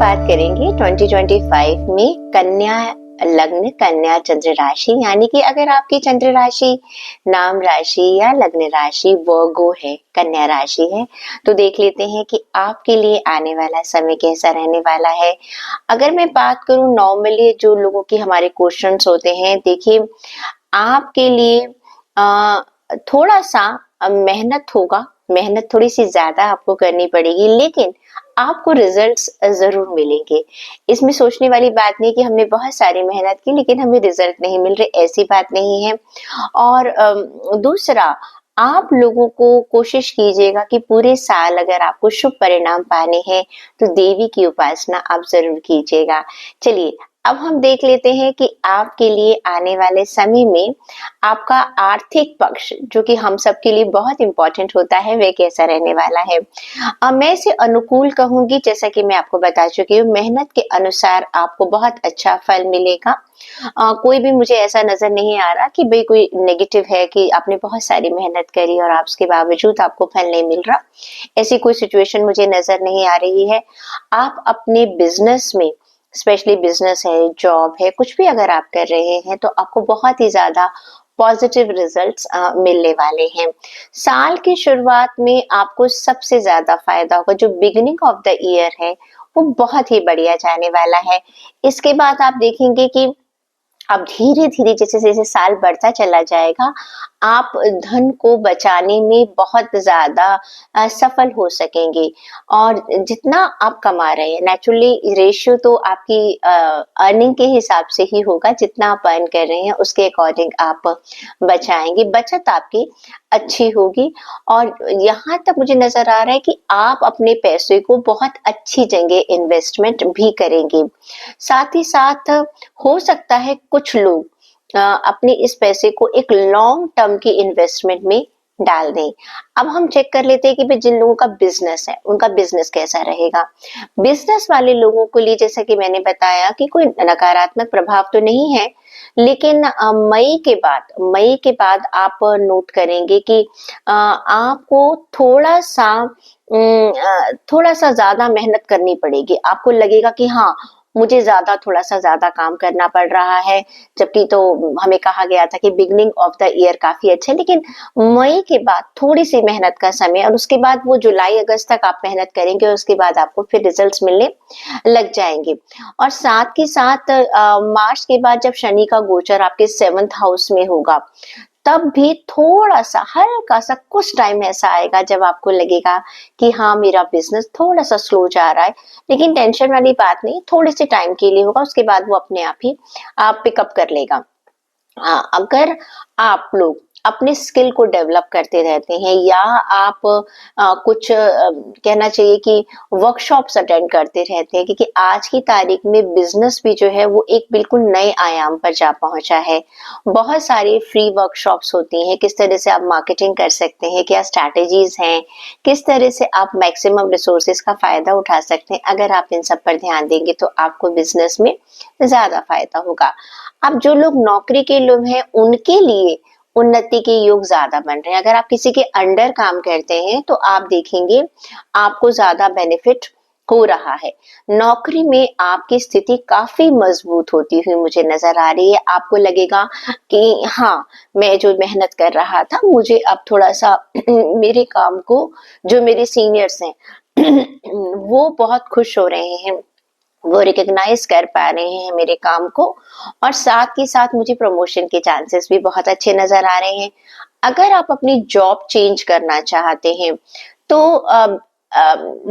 बात करेंगे 2025 में कन्या लग्न, कन्या चंद्र राशि, यानी कि अगर आपकी चंद्र राशि, नाम राशि या लग्न राशि वर्गो है, कन्या राशि है, तो देख लेते हैं कि आपके लिए आने वाला समय कैसा रहने वाला है। अगर मैं बात करूं नॉर्मली जो लोगों की हमारे क्वेश्चंस होते हैं, देखिए आपके लिए थोड़ा सा मेहनत होगा, मेहनत थोड़ी सी ज्यादा आपको करनी पड़ेगी, लेकिन आपको रिजल्ट्स जरूर मिलेंगे। इसमें सोचने वाली बात नहीं कि हमने बहुत सारी मेहनत की लेकिन हमें रिजल्ट नहीं मिल रहे, ऐसी बात नहीं है। और दूसरा, आप लोगों को कोशिश कीजिएगा कि पूरे साल अगर आपको शुभ परिणाम पाने हैं तो देवी की उपासना आप जरूर कीजिएगा। चलिए अब हम देख लेते हैं कि आपके लिए आने वाले समय में आपका आर्थिक पक्ष, जो कि हम सबके लिए बहुत इंपॉर्टेंट होता है, वह कैसा रहने वाला है। मैं इसे अनुकूल कहूंगी, जैसा कि मैं आपको बता चुकी हूँ, मेहनत के अनुसार आपको बहुत अच्छा फल मिलेगा। कोई भी मुझे ऐसा नजर नहीं आ रहा कि भाई कोई नेगेटिव है कि आपने बहुत सारी मेहनत करी और आप उसके बावजूद आपको फल नहीं मिल रहा, ऐसी कोई सिचुएशन मुझे नजर नहीं आ रही है। आप अपने बिजनेस में, स्पेशली बिजनेस है, जॉब है, कुछ भी अगर आप कर रहे हैं तो आपको बहुत ही ज्यादा पॉजिटिव रिजल्ट्स मिलने वाले हैं। साल की शुरुआत में आपको सबसे ज्यादा फायदा होगा, जो बिगिनिंग ऑफ द ईयर है वो बहुत ही बढ़िया जाने वाला है। इसके बाद आप देखेंगे कि अब धीरे धीरे जैसे जैसे साल बढ़ता चला जाएगा, आप धन को बचाने में बहुत ज्यादा सफल हो सकेंगे। और जितना आप कमा रहे हैं, नेचुरली रेशियो तो आपकी अर्निंग के हिसाब से ही होगा, जितना आप अर्न कर रहे हैं उसके अकॉर्डिंग आप बचाएंगे, बचत आपकी अच्छी होगी। और यहाँ तक मुझे नजर आ रहा है कि आप अपने पैसे को बहुत अच्छी जगह इन्वेस्टमेंट भी करेंगे। साथ ही साथ हो सकता है कुछ लोग अपने इस पैसे को एक लॉन्ग टर्म की इन्वेस्टमेंट में डाल दें। अब हम चेक कर लेते हैं कि भाई जिन लोगों का बिजनेस है उनका बिजनेस कैसा रहेगा। बिजनेस वाले लोगों के लिए, जैसा कि मैंने बताया, कि कोई नकारात्मक प्रभाव तो नहीं है, लेकिन मई के बाद आप नोट करेंगे कि आपको थोड़ा सा ज्यादा मेहनत करनी पड़ेगी। आपको लगेगा कि हाँ, मुझे थोड़ा सा ज्यादा काम करना पड़ रहा है, जबकि तो हमें कहा गया था कि बिगनिंग ऑफ द ईयर काफी अच्छा है। लेकिन मई के बाद थोड़ी सी मेहनत का समय, और उसके बाद वो जुलाई अगस्त तक आप मेहनत करेंगे और उसके बाद आपको फिर रिजल्ट्स मिलने लग जाएंगे। और साथ ही साथ मार्च के बाद जब शनि का गोचर आपके 7th हाउस में होगा, तब भी थोड़ा सा हल्का सा कुछ टाइम ऐसा आएगा जब आपको लगेगा कि हाँ, मेरा बिजनेस थोड़ा सा स्लो जा रहा है, लेकिन टेंशन वाली बात नहीं, थोड़े से टाइम के लिए होगा, उसके बाद वो अपने आप ही आप पिकअप कर लेगा। हाँ, अगर आप लोग अपने स्किल को डेवलप करते रहते हैं, या आप कुछ कहना चाहिए कि वर्कशॉप्स अटेंड करते रहते हैं, क्योंकि आज की तारीख में बिजनेस भी जो है वो एक बिल्कुल नए आयाम पर जा पहुंचा है। बहुत सारी फ्री वर्कशॉप्स होती हैं, किस तरह से आप मार्केटिंग कर सकते हैं, क्या स्ट्रैटेजीज हैं, किस तरह से आप मैक्सिमम रिसोर्सेज का फायदा उठा सकते हैं। अगर आप इन सब पर ध्यान देंगे तो आपको बिजनेस में ज्यादा फायदा होगा। अब जो लोग नौकरी के लोग हैं, उनके लिए उन्नति के योग ज्यादा बन रहे हैं। अगर आप किसी के अंडर काम करते हैं तो आप देखेंगे आपको ज्यादा बेनिफिट हो रहा है। नौकरी में आपकी स्थिति काफी मजबूत होती हुई मुझे नजर आ रही है। आपको लगेगा कि हाँ, मैं जो मेहनत कर रहा था, मुझे अब थोड़ा सा मेरे काम को, जो मेरे सीनियर्स हैं वो बहुत खुश हो रहे हैं, वो रिकॉग्नाइज कर पा रहे हैं मेरे काम को, और साथ ही साथ मुझे प्रमोशन के चांसेस भी बहुत अच्छे नजर आ रहे हैं। अगर आप अपनी जॉब चेंज करना चाहते हैं तो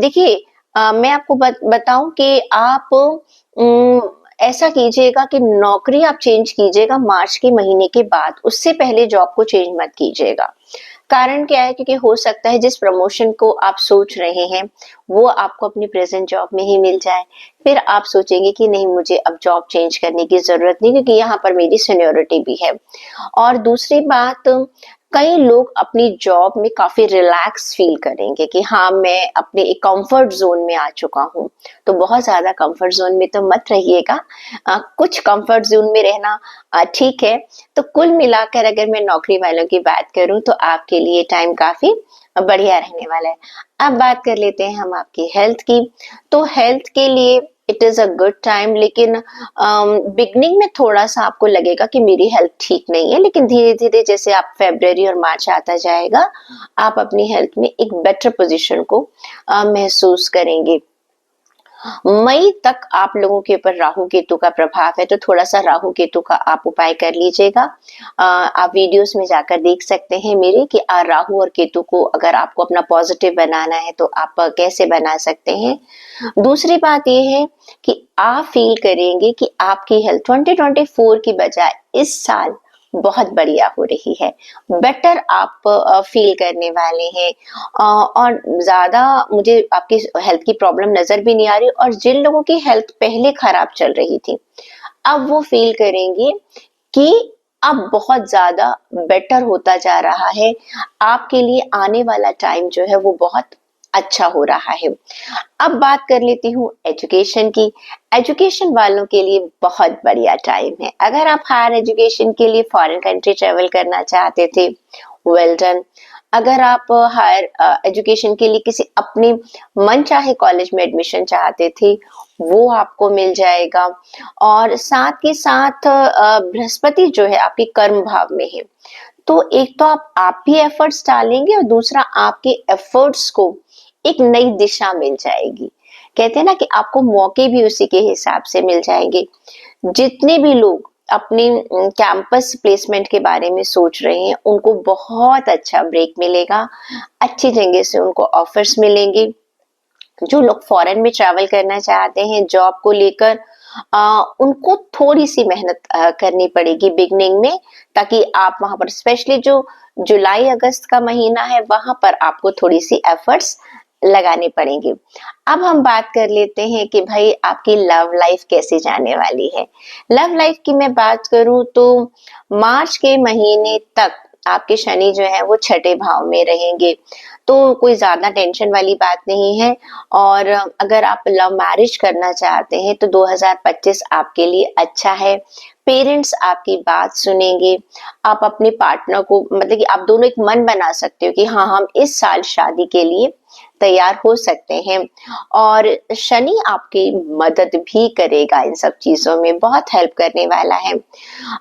देखिए, मैं आपको बताऊं कि आप ऐसा कीजिएगा कि नौकरी आप चेंज कीजिएगा मार्च के महीने के बाद, उससे पहले जॉब को चेंज मत कीजिएगा। कारण क्या है, क्योंकि हो सकता है जिस प्रमोशन को आप सोच रहे हैं वो आपको अपनी प्रेजेंट जॉब में ही मिल जाए, फिर आप सोचेंगे कि नहीं, मुझे अब जॉब चेंज करने की जरूरत नहीं, क्योंकि यहाँ पर मेरी सीनियोरिटी भी है। और दूसरी बात, कई लोग अपनी जॉब में काफी रिलैक्स फील करेंगे कि हाँ, मैं अपने एक कंफर्ट जोन में आ चुका हूँ। तो बहुत ज्यादा कंफर्ट जोन में तो मत रहिएगा, कुछ कंफर्ट जोन में रहना ठीक है। तो कुल मिलाकर अगर मैं नौकरी वालों की बात करूं तो आपके लिए टाइम काफी बढ़िया रहने वाला है। अब बात कर लेते हैं हम आपकी हेल्थ की। तो हेल्थ के लिए it is a good time, लेकिन बिगनिंग में थोड़ा सा आपको लगेगा कि मेरी हेल्थ ठीक नहीं है, लेकिन धीरे धीरे जैसे आप फेब्रुअरी और मार्च आता जाएगा, आप अपनी हेल्थ में एक बेटर पोजीशन को महसूस करेंगे। मई तक आप लोगों के ऊपर राहु केतु का प्रभाव है, तो थोड़ा सा राहु केतु का आप उपाय कर लीजिएगा। आप वीडियोस में जाकर देख सकते हैं मेरे कि राहु और केतु को अगर आपको अपना पॉजिटिव बनाना है तो आप कैसे बना सकते हैं। दूसरी बात ये है कि आप फील करेंगे कि आपकी हेल्थ 2024 की बजाय इस साल बहुत बढ़िया हो रही है, बेटर आप फील करने वाले हैं। और ज्यादा मुझे आपकी हेल्थ की प्रॉब्लम नजर भी नहीं आ रही, और जिन लोगों की हेल्थ पहले खराब चल रही थी अब वो फील करेंगे कि अब बहुत ज्यादा बेटर होता जा रहा है, आपके लिए आने वाला टाइम जो है वो बहुत अच्छा हो रहा है। अब बात कर लेती हूँ एजुकेशन की। एजुकेशन वालों के लिए बहुत बढ़िया टाइम है। अगर आप हायर एजुकेशन के लिए फॉरेन कंट्री ट्रेवल करना चाहते थे, वेल डन। अगर आप हायर एजुकेशन के लिए किसी अपने मन चाहे कॉलेज में एडमिशन चाहते थे, वो आपको मिल जाएगा। और साथ के साथ बृहस्पति जो है आपके कर्म भाव में है, तो एक तो आप भी एफर्ट्स डालेंगे और दूसरा आपके एफर्ट्स को एक नई दिशा मिल जाएगी। कहते हैं ना कि आपको मौके भी उसी के हिसाब से मिल जाएंगे। जितने भी लोग अपने कैंपस प्लेसमेंट के बारे में सोच रहे हैं उनको बहुत अच्छा ब्रेक मिलेगा, अच्छी जगह से उनको ऑफर्स मिलेंगे। जो लोग फॉरेन में ट्रैवल करना चाहते हैं जॉब को लेकर, उनको थोड़ी सी मेहनत करनी पड़ेगी बिगनिंग में, ताकि आप वहां पर स्पेशली जो जुलाई अगस्त का महीना है वहां पर आपको थोड़ी सी एफर्ट्स लगाने पड़ेंगे। अब हम बात कर लेते हैं कि भाई आपकी लव लाइफ कैसे जाने वाली है। लव लाइफ की मैं बात करूं तो मार्च के महीने तक आपके शनि जो है वो छठे भाव में रहेंगे, तो कोई ज्यादा टेंशन वाली बात नहीं है। और अगर आप लव मैरिज करना चाहते हैं तो 2025 आपके लिए अच्छा है। पेरेंट्स आपकी बात सुनेंगे, आप अपने पार्टनर को मतलब कि आप दोनों एक मन बना सकते हो कि हाँ हम इस साल शादी के लिए तैयार हो सकते हैं। और शनि आपकी मदद भी करेगा, इन सब चीजों में बहुत हेल्प करने वाला है।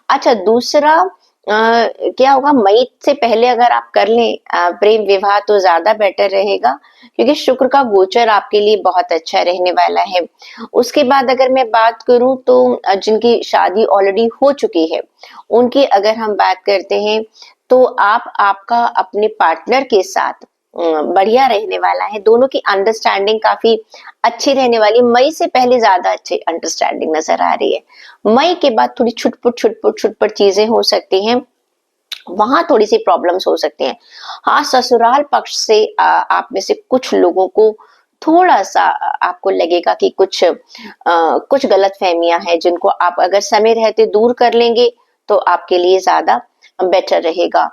अच्छा, दूसरा क्या होगा, मई से पहले अगर आप कर लें प्रेम विवाह तो ज्यादा बेटर रहेगा, क्योंकि शुक्र का गोचर आपके लिए बहुत अच्छा रहने वाला है। उसके बाद अगर मैं बात करूं तो जिनकी शादी ऑलरेडी हो चुकी है उनकी अगर हम बात करते हैं तो आपका अपने पार्टनर के साथ बढ़िया रहने वाला है। दोनों की अंडरस्टैंडिंग काफी अच्छी रहने वाली। मई से पहले ज्यादा अच्छी अंडरस्टैंडिंग नजर आ रही है। मई के बाद थोड़ी छुटपुट छुटपुट छुटपुट चीजें हो सकती हैं, वहां थोड़ी सी प्रॉब्लम्स हो सकती हैं। हाँ, ससुराल पक्ष से आप में से कुछ लोगों को थोड़ा सा आपको लगेगा कि कुछ गलत फहमियां हैं, जिनको आप अगर समय रहते दूर कर लेंगे तो आपके लिए ज्यादा बेटर रहेगा।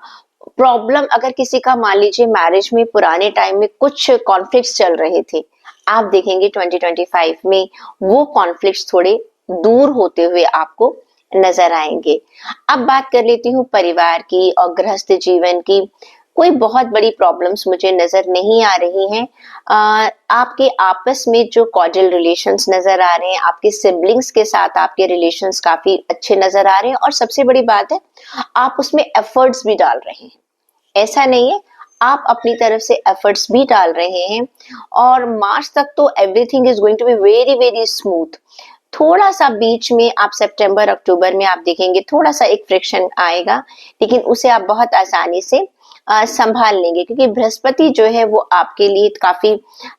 प्रॉब्लम अगर किसी का मान लीजिए मैरिज में पुराने टाइम में कुछ कॉन्फ्लिक्ट्स चल रहे थे, आप देखेंगे 2025 में वो कॉन्फ्लिक्ट्स थोड़े दूर होते हुए आपको नजर आएंगे। अब बात कर लेती हूँ परिवार की और गृहस्थ जीवन की। कोई बहुत बड़ी प्रॉब्लम्स मुझे नजर नहीं आ रही हैं। आपके आपस में जो कॉर्डियल रिलेशंस नजर आ रहे हैं, आपके सिबलिंग्स के साथ आपके रिलेशंस काफी अच्छे नजर आ रहे हैं, और सबसे बड़ी बात है आप उसमें एफर्ट्स भी डाल रहे हैं। ऐसा नहीं है, आप अपनी तरफ से एफर्ट्स भी डाल रहे हैं। और मार्च तक तो everything is going to be very very smooth. थोड़ा सा बीच में आप सितंबर अक्टूबर में आप देखेंगे थोड़ा सा एक फ्रिक्शन आएगा, लेकिन उसे आप बहुत आसानी से संभाल लेंगे, क्योंकि बृहस्पति जो है वो आपके लिए काफी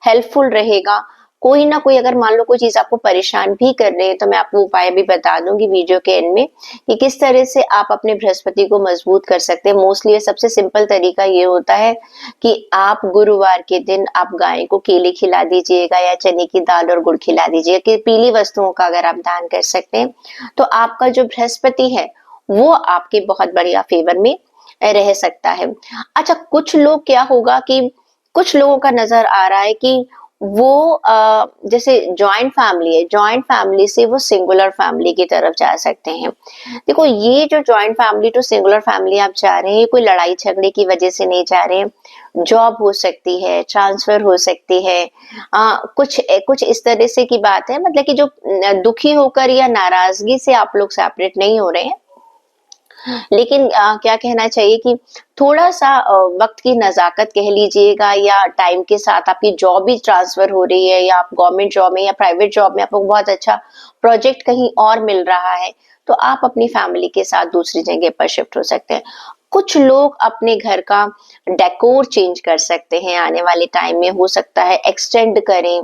हेल्पफुल रहेगा। कोई ना कोई अगर मान लो कोई चीज आपको परेशान भी कर रहे हैं तो मैं आपको उपाय भी बता दूंगी वीडियो के एंड में कि किस तरह से आप अपने बृहस्पति को मजबूत कर सकते हैं। मोस्टली सबसे सिंपल तरीका ये होता है कि आप गुरुवार के दिन आप गाय को केले खिला दीजिएगा या चने की दाल और गुड़ खिला दीजिएगा, कि पीली वस्तुओं का अगर आप दान कर सकते हैं तो आपका जो बृहस्पति है वो आपके बहुत बढ़िया फेवर में रह सकता है। अच्छा, कुछ लोग क्या होगा कि कुछ लोगों का नजर आ रहा है कि वो जैसे जॉइंट फैमिली है, जॉइंट फैमिली से वो सिंगुलर फैमिली की तरफ जा सकते हैं। देखो ये जो joint family to singular family आप जा रहे हैं, ये कोई लड़ाई झगड़े की वजह से नहीं जा रहे हैं। जॉब हो सकती है, ट्रांसफर हो सकती है, कुछ इस तरह से की बात है, मतलब कि जो दुखी होकर या नाराजगी से आप लोग सेपरेट नहीं हो रहे हैं, लेकिन क्या कहना चाहिए कि थोड़ा-सा वक़्त की नज़ाकत कह लीजिएगा, या टाइम के साथ आपकी जॉब भी ट्रांसफ़र हो रही है, या आप गवर्नमेंट जॉब में या प्राइवेट जॉब में आपको बहुत अच्छा प्रोजेक्ट कहीं और मिल रहा है, तो आप अपनी फैमिली के साथ दूसरी जगह पर शिफ्ट हो सकते हैं। कुछ लोग अपने घर का डेकोर चेंज कर सकते हैं आने वाले टाइम में, हो सकता है एक्सटेंड करें,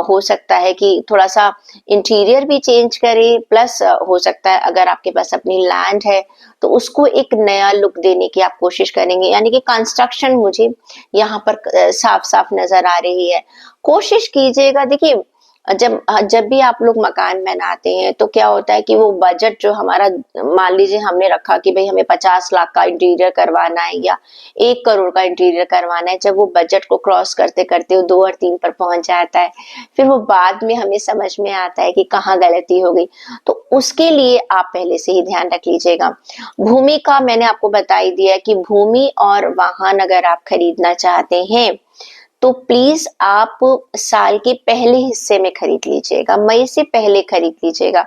हो सकता है कि थोड़ा-सा इंटीरियर भी चेंज करें, प्लस हो सकता है अगर आपके पास अपनी लैंड है तो उसको एक नया लुक देने की आप कोशिश करेंगे, यानी कि कंस्ट्रक्शन मुझे यहाँ पर साफ-साफ नज़र आ रही है। कोशिश कीजिएगा, देखिए जब भी आप लोग मकान बनाते हैं तो क्या होता है कि वो बजट जो हमारा, मान लीजिए हमने रखा कि भई हमें 50 लाख का इंटीरियर करवाना है या 1 करोड़ का इंटीरियर करवाना है, जब वो बजट को क्रॉस करते-करते वो 2 और 3 पर पहुँच जाता है, फिर वो बाद में हमें समझ में आता है कि कहाँ गलती हो गई। तो उसके लिए आप पहले से ही ध्यान रख लीजिएगा। भूमि का मैंने आपको बता ही दिया कि भूमि और वाहन अगर आप खरीदना चाहते हैं, तो प्लीज आप साल के पहले हिस्से में खरीद लीजिएगा, मई से पहले खरीद लीजिएगा।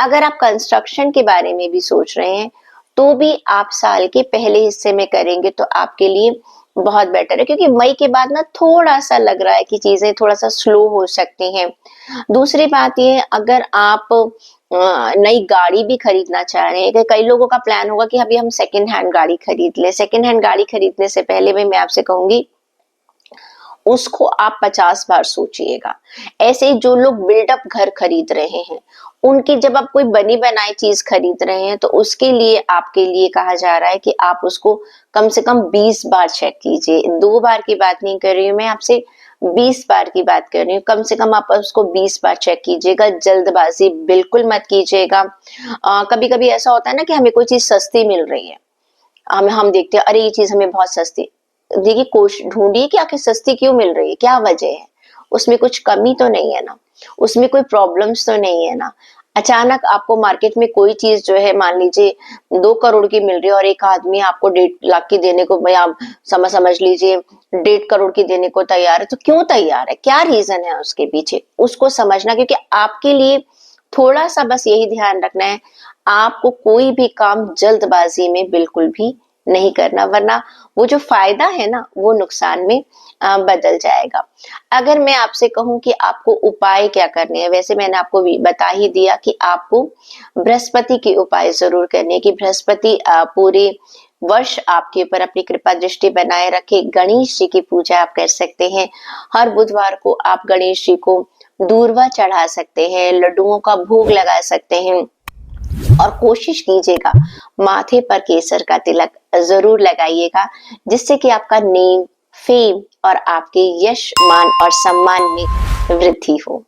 अगर आप कंस्ट्रक्शन के बारे में भी सोच रहे हैं, तो भी आप साल के पहले हिस्से में करेंगे तो आपके लिए बहुत बेटर है, क्योंकि मई के बाद ना थोड़ा सा लग रहा है कि चीजें थोड़ा सा स्लो हो सकती हैं। दूसरी बात ये, अगर आप नई गाड़ी भी खरीदना चाह रहे हैं, कि कई लोगों का प्लान होगा कि अभी हम सेकंड हैंड गाड़ी खरीद लें। सेकंड हैंड गाड़ी खरीदने से पहले भी मैं आपसे कहूंगी उसको आप 50 बार सोचिएगा। ऐसे ही जो लोग बिल्डअप घर खरीद रहे हैं, उनकी जब आप कोई बनी बनाई चीज खरीद रहे हैं तो उसके लिए आपके लिए कहा जा रहा है कि आप उसको कम से कम 20 बार चेक कीजिए। 2 बार की बात नहीं कर रही हूँ मैं आपसे, 20 बार की बात कर रही हूँ। कम से कम आप उसको 20 बार चेक कीजिएगा, जल्दबाजी बिल्कुल मत कीजिएगा। कभी-कभी ऐसा होता है ना कि हमें कोई चीज सस्ती मिल रही है, हम देखते हैं अरे ये चीज हमें बहुत सस्ती, देखिए कोश ढूंढिए कि आखिर सस्ती क्यों मिल रही है, क्या वजह है, उसमें कुछ कमी तो नहीं है ना, उसमें कोई प्रॉब्लम्स तो नहीं है ना। अचानक आपको मार्केट में कोई चीज जो है, मान लीजिए 2 करोड़ की मिल रही है और एक आदमी आपको 1.5 लाख की देने को, भाई आप समझ लीजिए 1.5 करोड़ की देने को तैयार है, तो क्यों तैयार है, क्या रीजन है उसके पीछे, उसको समझना। क्योंकि आपके लिए थोड़ा सा बस यही ध्यान रखना है, आपको कोई भी काम जल्दबाजी में बिल्कुल भी नहीं करना, वरना वो जो फायदा है ना वो नुकसान में बदल जाएगा। अगर मैं आपसे कहूं कि आपको उपाय क्या करने हैं, वैसे मैंने आपको बता ही दिया कि आपको बृहस्पति के उपाय जरूर करने हैं, कि बृहस्पति पूरे वर्ष आपके ऊपर अपनी कृपा दृष्टि बनाए रखे। गणेश जी की पूजा आप कर सकते हैं। हर बुधवार को आप गणेश जी को दूर्वा चढ़ा सकते हैं, लड्डुओं का भोग लगा सकते हैं, और कोशिश कीजिएगा माथे पर केसर का तिलक जरूर लगाइएगा, जिससे कि आपका नेम, फेम और आपके यश, मान और सम्मान में वृद्धि हो।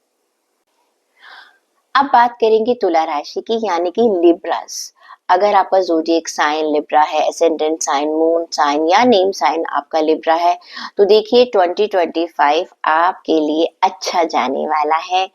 अब बात करेंगे तुला राशि की, यानी कि लिब्रास। अगर आपका ज़ोडिएक साइन लिब्रा है, एसेंडेंट साइन, मून साइन या नेम साइन आपका लिब्रा है, तो देखिए 2025 आपके लिए अच्छा जाने वाला है।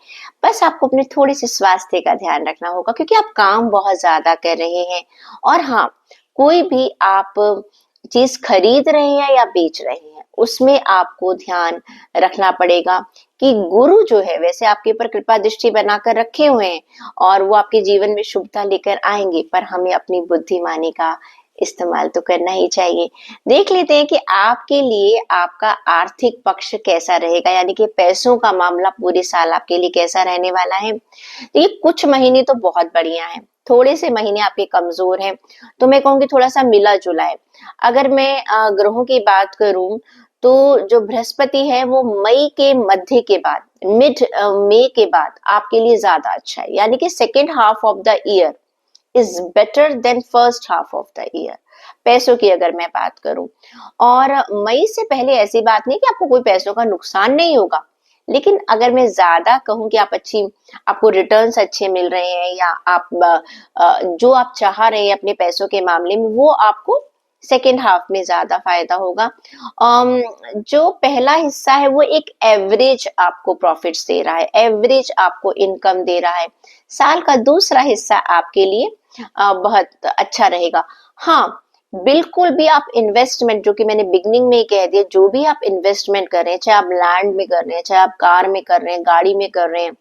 बस आपको अपने थोड़े से स्वास्थ्य का ध्यान रखना होगा, क्योंकि आप काम बहुत ज्यादा कर रहे हैं। और हाँ, कोई भी आप चीज खरीद रहे हैं या बेच रहे हैं, उसमें आपको ध्यान रखना पड़ेगा कि गुरु जो है वैसे आपके ऊपर कृपा दृष्टि बनाकर रखे हुए हैं और वो आपके जीवन में शुभता लेकर आएंगे, पर हमें अपनी बुद्धिमानी का इस्तेमाल तो करना ही चाहिए। देख लेते हैं कि आपके लिए आपका आर्थिक पक्ष कैसा रहेगा, यानी कि पैसों का मामला पूरे साल आपके लिए कैसा रहने वाला है। ये कुछ महीने तो बहुत बढ़िया है, थोड़े से महीने आपके कमजोर हैं, तो मैं कहूंगी थोड़ा सा मिला जुला है। अगर मैं ग्रहों की बात करूं, तो जो बृहस्पति है वो मई के मध्य के बाद, मिड मई के बाद आपके लिए ज्यादा अच्छा है, यानी कि second half of the year is better than first half of the year, पैसों की अगर मैं बात करूं। और मई से पहले ऐसी बात नहीं कि आपको कोई पैसों का नुकसान नहीं होगा, लेकिन अगर मैं ज्यादा कहूं कि आपको रिटर्न्स अच्छे मिल रहे हैं, या आप जो आप चाह रहे हैं अपने पैसों के मामले में वो आपको सेकेंड हाफ में ज्यादा फायदा होगा। जो पहला हिस्सा है वो एक एवरेज आपको प्रॉफिट्स दे रहा है, एवरेज आपको इनकम दे रहा है। साल का दूसरा हिस्सा आपके लिए बहुत अच्छा रहेगा। हाँ, बिल्कुल भी आप इन्वेस्टमेंट, जो कि मैंने बिगनिंग में ही कह दिया, जो भी आप इन्वेस्टमेंट कर रहे हैं, चाहे आप लैंड में कर रहे हैं, चाहे आप कार में कर रहे हैं, गाड़ी में कर रहे हैं,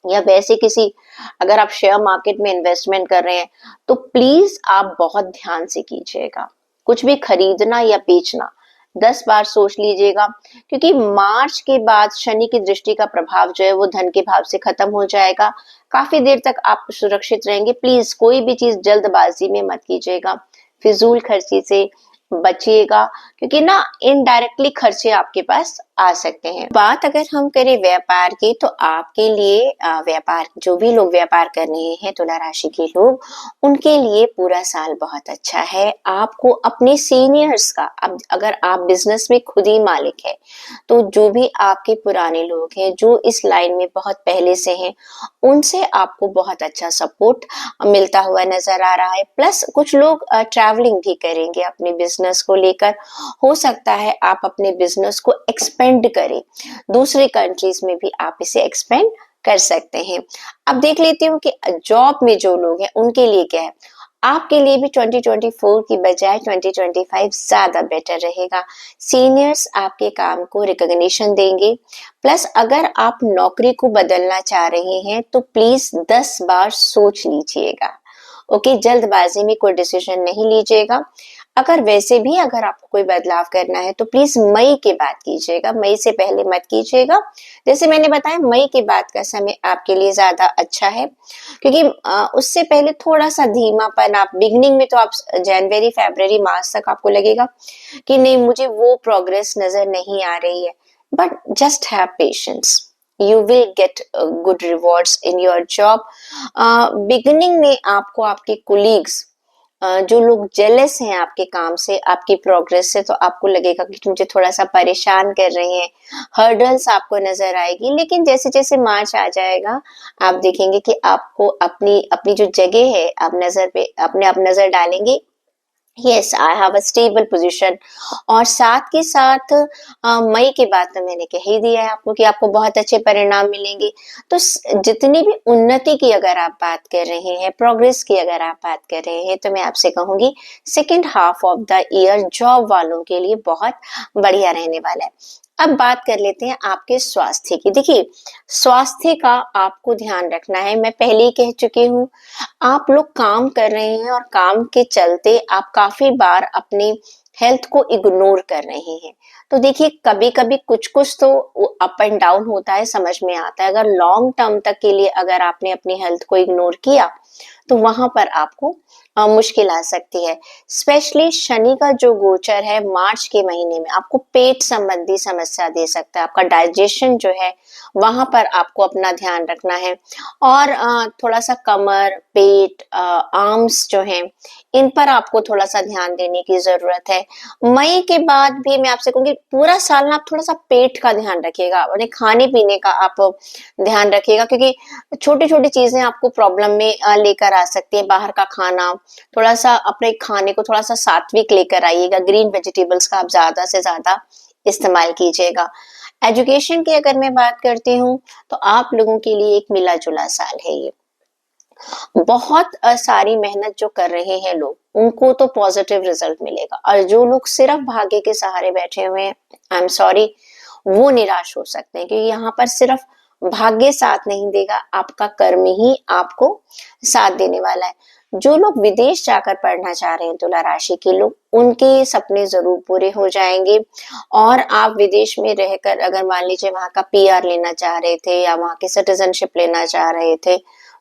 या वैसे किसी, अगर आप शेयर मार्केट में इन्वेस्टमेंट कर रहे हैं, तो प्लीज आप बहुत ध्यान से कीजिएगा। कुछ भी खरीदना या बेचना 10 बार सोच लीजिएगा, क्योंकि मार्च के बाद शनि की दृष्टि का प्रभाव जो है वो धन के भाव से खत्म हो जाएगा। काफी देर तक आप सुरक्षित रहेंगे। प्लीज कोई भी चीज जल्दबाजी में मत कीजिएगा, फिजूल खर्ची से बचिएगा, क्योंकि ना इनडायरेक्टली खर्चे आपके पास आ सकते हैं। बात अगर हम करें व्यापार की, तो आपके लिए व्यापार, जो भी लोग व्यापार कर रहे हैं, तुला राशि के लोग, उनके लिए पूरा साल बहुत अच्छा है। आपको अपने सीनियर्स का, अब अगर आप बिजनेस में खुद ही मालिक है, तो जो भी आपके पुराने लोग हैं, जो इस लाइन में बहुत पहले से हैं, उनसे आपको बहुत अच्छा सपोर्ट मिलता हुआ नजर आ रहा है। प्लस कुछ लोग ट्रैवलिंग भी करेंगे अपने बिजनेस को लेकर। हो सकता है आप अपने बिजनेस को एक्सपेंड करें, दूसरे कंट्रीज में भी आप इसे एक्सपेंड कर सकते हैं। अब देख लेती हूँ कि जॉब में जो लोग हैं उनके लिए क्या है। आपके लिए भी 2024 की बजाय 2025 ज्यादा बेटर रहेगा। सीनियर्स आपके काम को रिकॉग्निशन देंगे। प्लस अगर आप नौकरी को बदलना चाह रहे हैं, तो प्लीज 10 बार सोच लीजिएगा। ओके, जल्दबाजी में कोई डिसीजन नहीं लीजिएगा। अगर वैसे भी अगर आपको कोई बदलाव करना है, तो प्लीज मई के बाद कीजिएगा, मई से पहले मत कीजिएगा। जैसे मैंने बताया, मई के बाद का समय आपके लिए ज्यादा अच्छा है, क्योंकि उससे पहले थोड़ा सा धीमापन, आप बिगनिंग में तो आप जनवरी फरवरी मार्च तक आपको लगेगा कि नहीं, मुझे वो प्रोग्रेस नजर नहीं आ रही है। But just have patience, you will get good rewards in your job. Beginning में आपको आपके कोलीग्स, जो लोग जेलस हैं आपके काम से, आपकी प्रोग्रेस से, तो आपको लगेगा कि मुझे थोड़ा सा परेशान कर रहे हैं, हर्डल्स आपको नजर आएगी। लेकिन जैसे जैसे मार्च आ जाएगा, आप देखेंगे कि आपको अपनी अपनी जो जगह है, आप नजर पे अपने आप नजर डालेंगे, yes I have a stable position. और साथ के साथ मई के बाद तो मैंने कह ही दिया है आपको कि आपको बहुत अच्छे परिणाम मिलेंगे। तो जितनी भी उन्नति की अगर आप बात कर रहे हैं, प्रोग्रेस की अगर आप बात कर रहे हैं, तो मैं आपसे कहूंगी second half of the year job वालों के लिए बहुत बढ़िया रहने वाला है। अब बात कर लेते हैं आपके स्वास्थ्य की। देखिए, स्वास्थ्य का आपको ध्यान रखना है। मैं पहले ही कह चुकी हूँ, आप लोग काम कर रहे हैं और काम के चलते आप काफी बार अपनी हेल्थ को इग्नोर कर रहे हैं। तो देखिए, कभी कभी कुछ कुछ तो अप एंड डाउन होता है, समझ में आता है। अगर लॉन्ग टर्म तक के लिए अगर आपने अपनी हेल्थ को इग्नोर किया, तो वहां पर आपको मुश्किल आ सकती है। स्पेशली शनि का जो गोचर है मार्च के महीने में, आपको पेट संबंधी समस्या दे सकता है। आपका डाइजेशन जो है, वहां पर आपको अपना ध्यान रखना है। और थोड़ा सा कमर, पेट, आर्म्स जो हैं, इन पर आपको थोड़ा सा ध्यान देने की जरूरत है। मई के बाद भी मैं आपसे कहूंगी, पूरा साल ना आप थोड़ा सा पेट का ध्यान रखिएगा, अपने खाने पीने का आप ध्यान रखिएगा, क्योंकि छोटी छोटी चीजें आपको प्रॉब्लम में लेकर आ सकती है। बाहर का खाना, थोड़ा सा अपने खाने को थोड़ा सा सात्विक लेकर आइएगा। ग्रीन वेजिटेबल्स का आप ज्यादा से ज्यादा इस्तेमाल कीजिएगा। एजुकेशन की अगर मैं बात करती हूँ, तो आप लोगों के लिए एक मिला जुला साल है ये। बहुत सारी मेहनत जो कर रहे हैं लोग, उनको तो पॉजिटिव रिजल्ट मिलेगा, और जो लोग सिर्फ भाग्य के सहारे बैठे हुए हैं, आई एम सॉरी, वो निराश हो सकते हैं, क्योंकि यहाँ पर सिर्फ भाग्य साथ नहीं देगा, आपका कर्म ही आपको साथ देने वाला है। जो लोग विदेश जाकर पढ़ना चाह रहे हैं, तुला राशि के लोग, उनके सपने जरूर पूरे हो जाएंगे। और आप विदेश में रहकर अगर मान लीजिए वहां का पीआर लेना चाह रहे थे, या वहां की सिटीजनशिप लेना चाह रहे थे,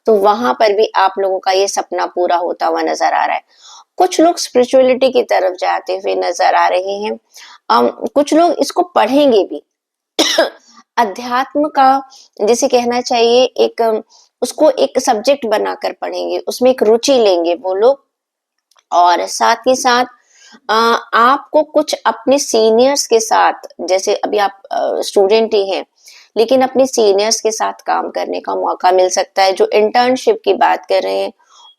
तो वहां पर भी आप लोगों का ये सपना पूरा होता हुआ नजर आ रहा है। कुछ लोग स्पिरिचुअलिटी की तरफ जाते हुए नजर आ रहे हैं। कुछ लोग इसको पढ़ेंगे भी। अध्यात्म का, जिसे कहना चाहिए, एक उसको एक सब्जेक्ट बनाकर पढ़ेंगे, उसमें एक रुचि लेंगे वो लोग। और साथ ही साथ आपको कुछ अपने सीनियर्स के साथ, जैसे अभी आप स्टूडेंट ही हैं, लेकिन अपने सीनियर्स के साथ काम करने का मौका मिल सकता है। जो इंटर्नशिप की बात कर रहे हैं,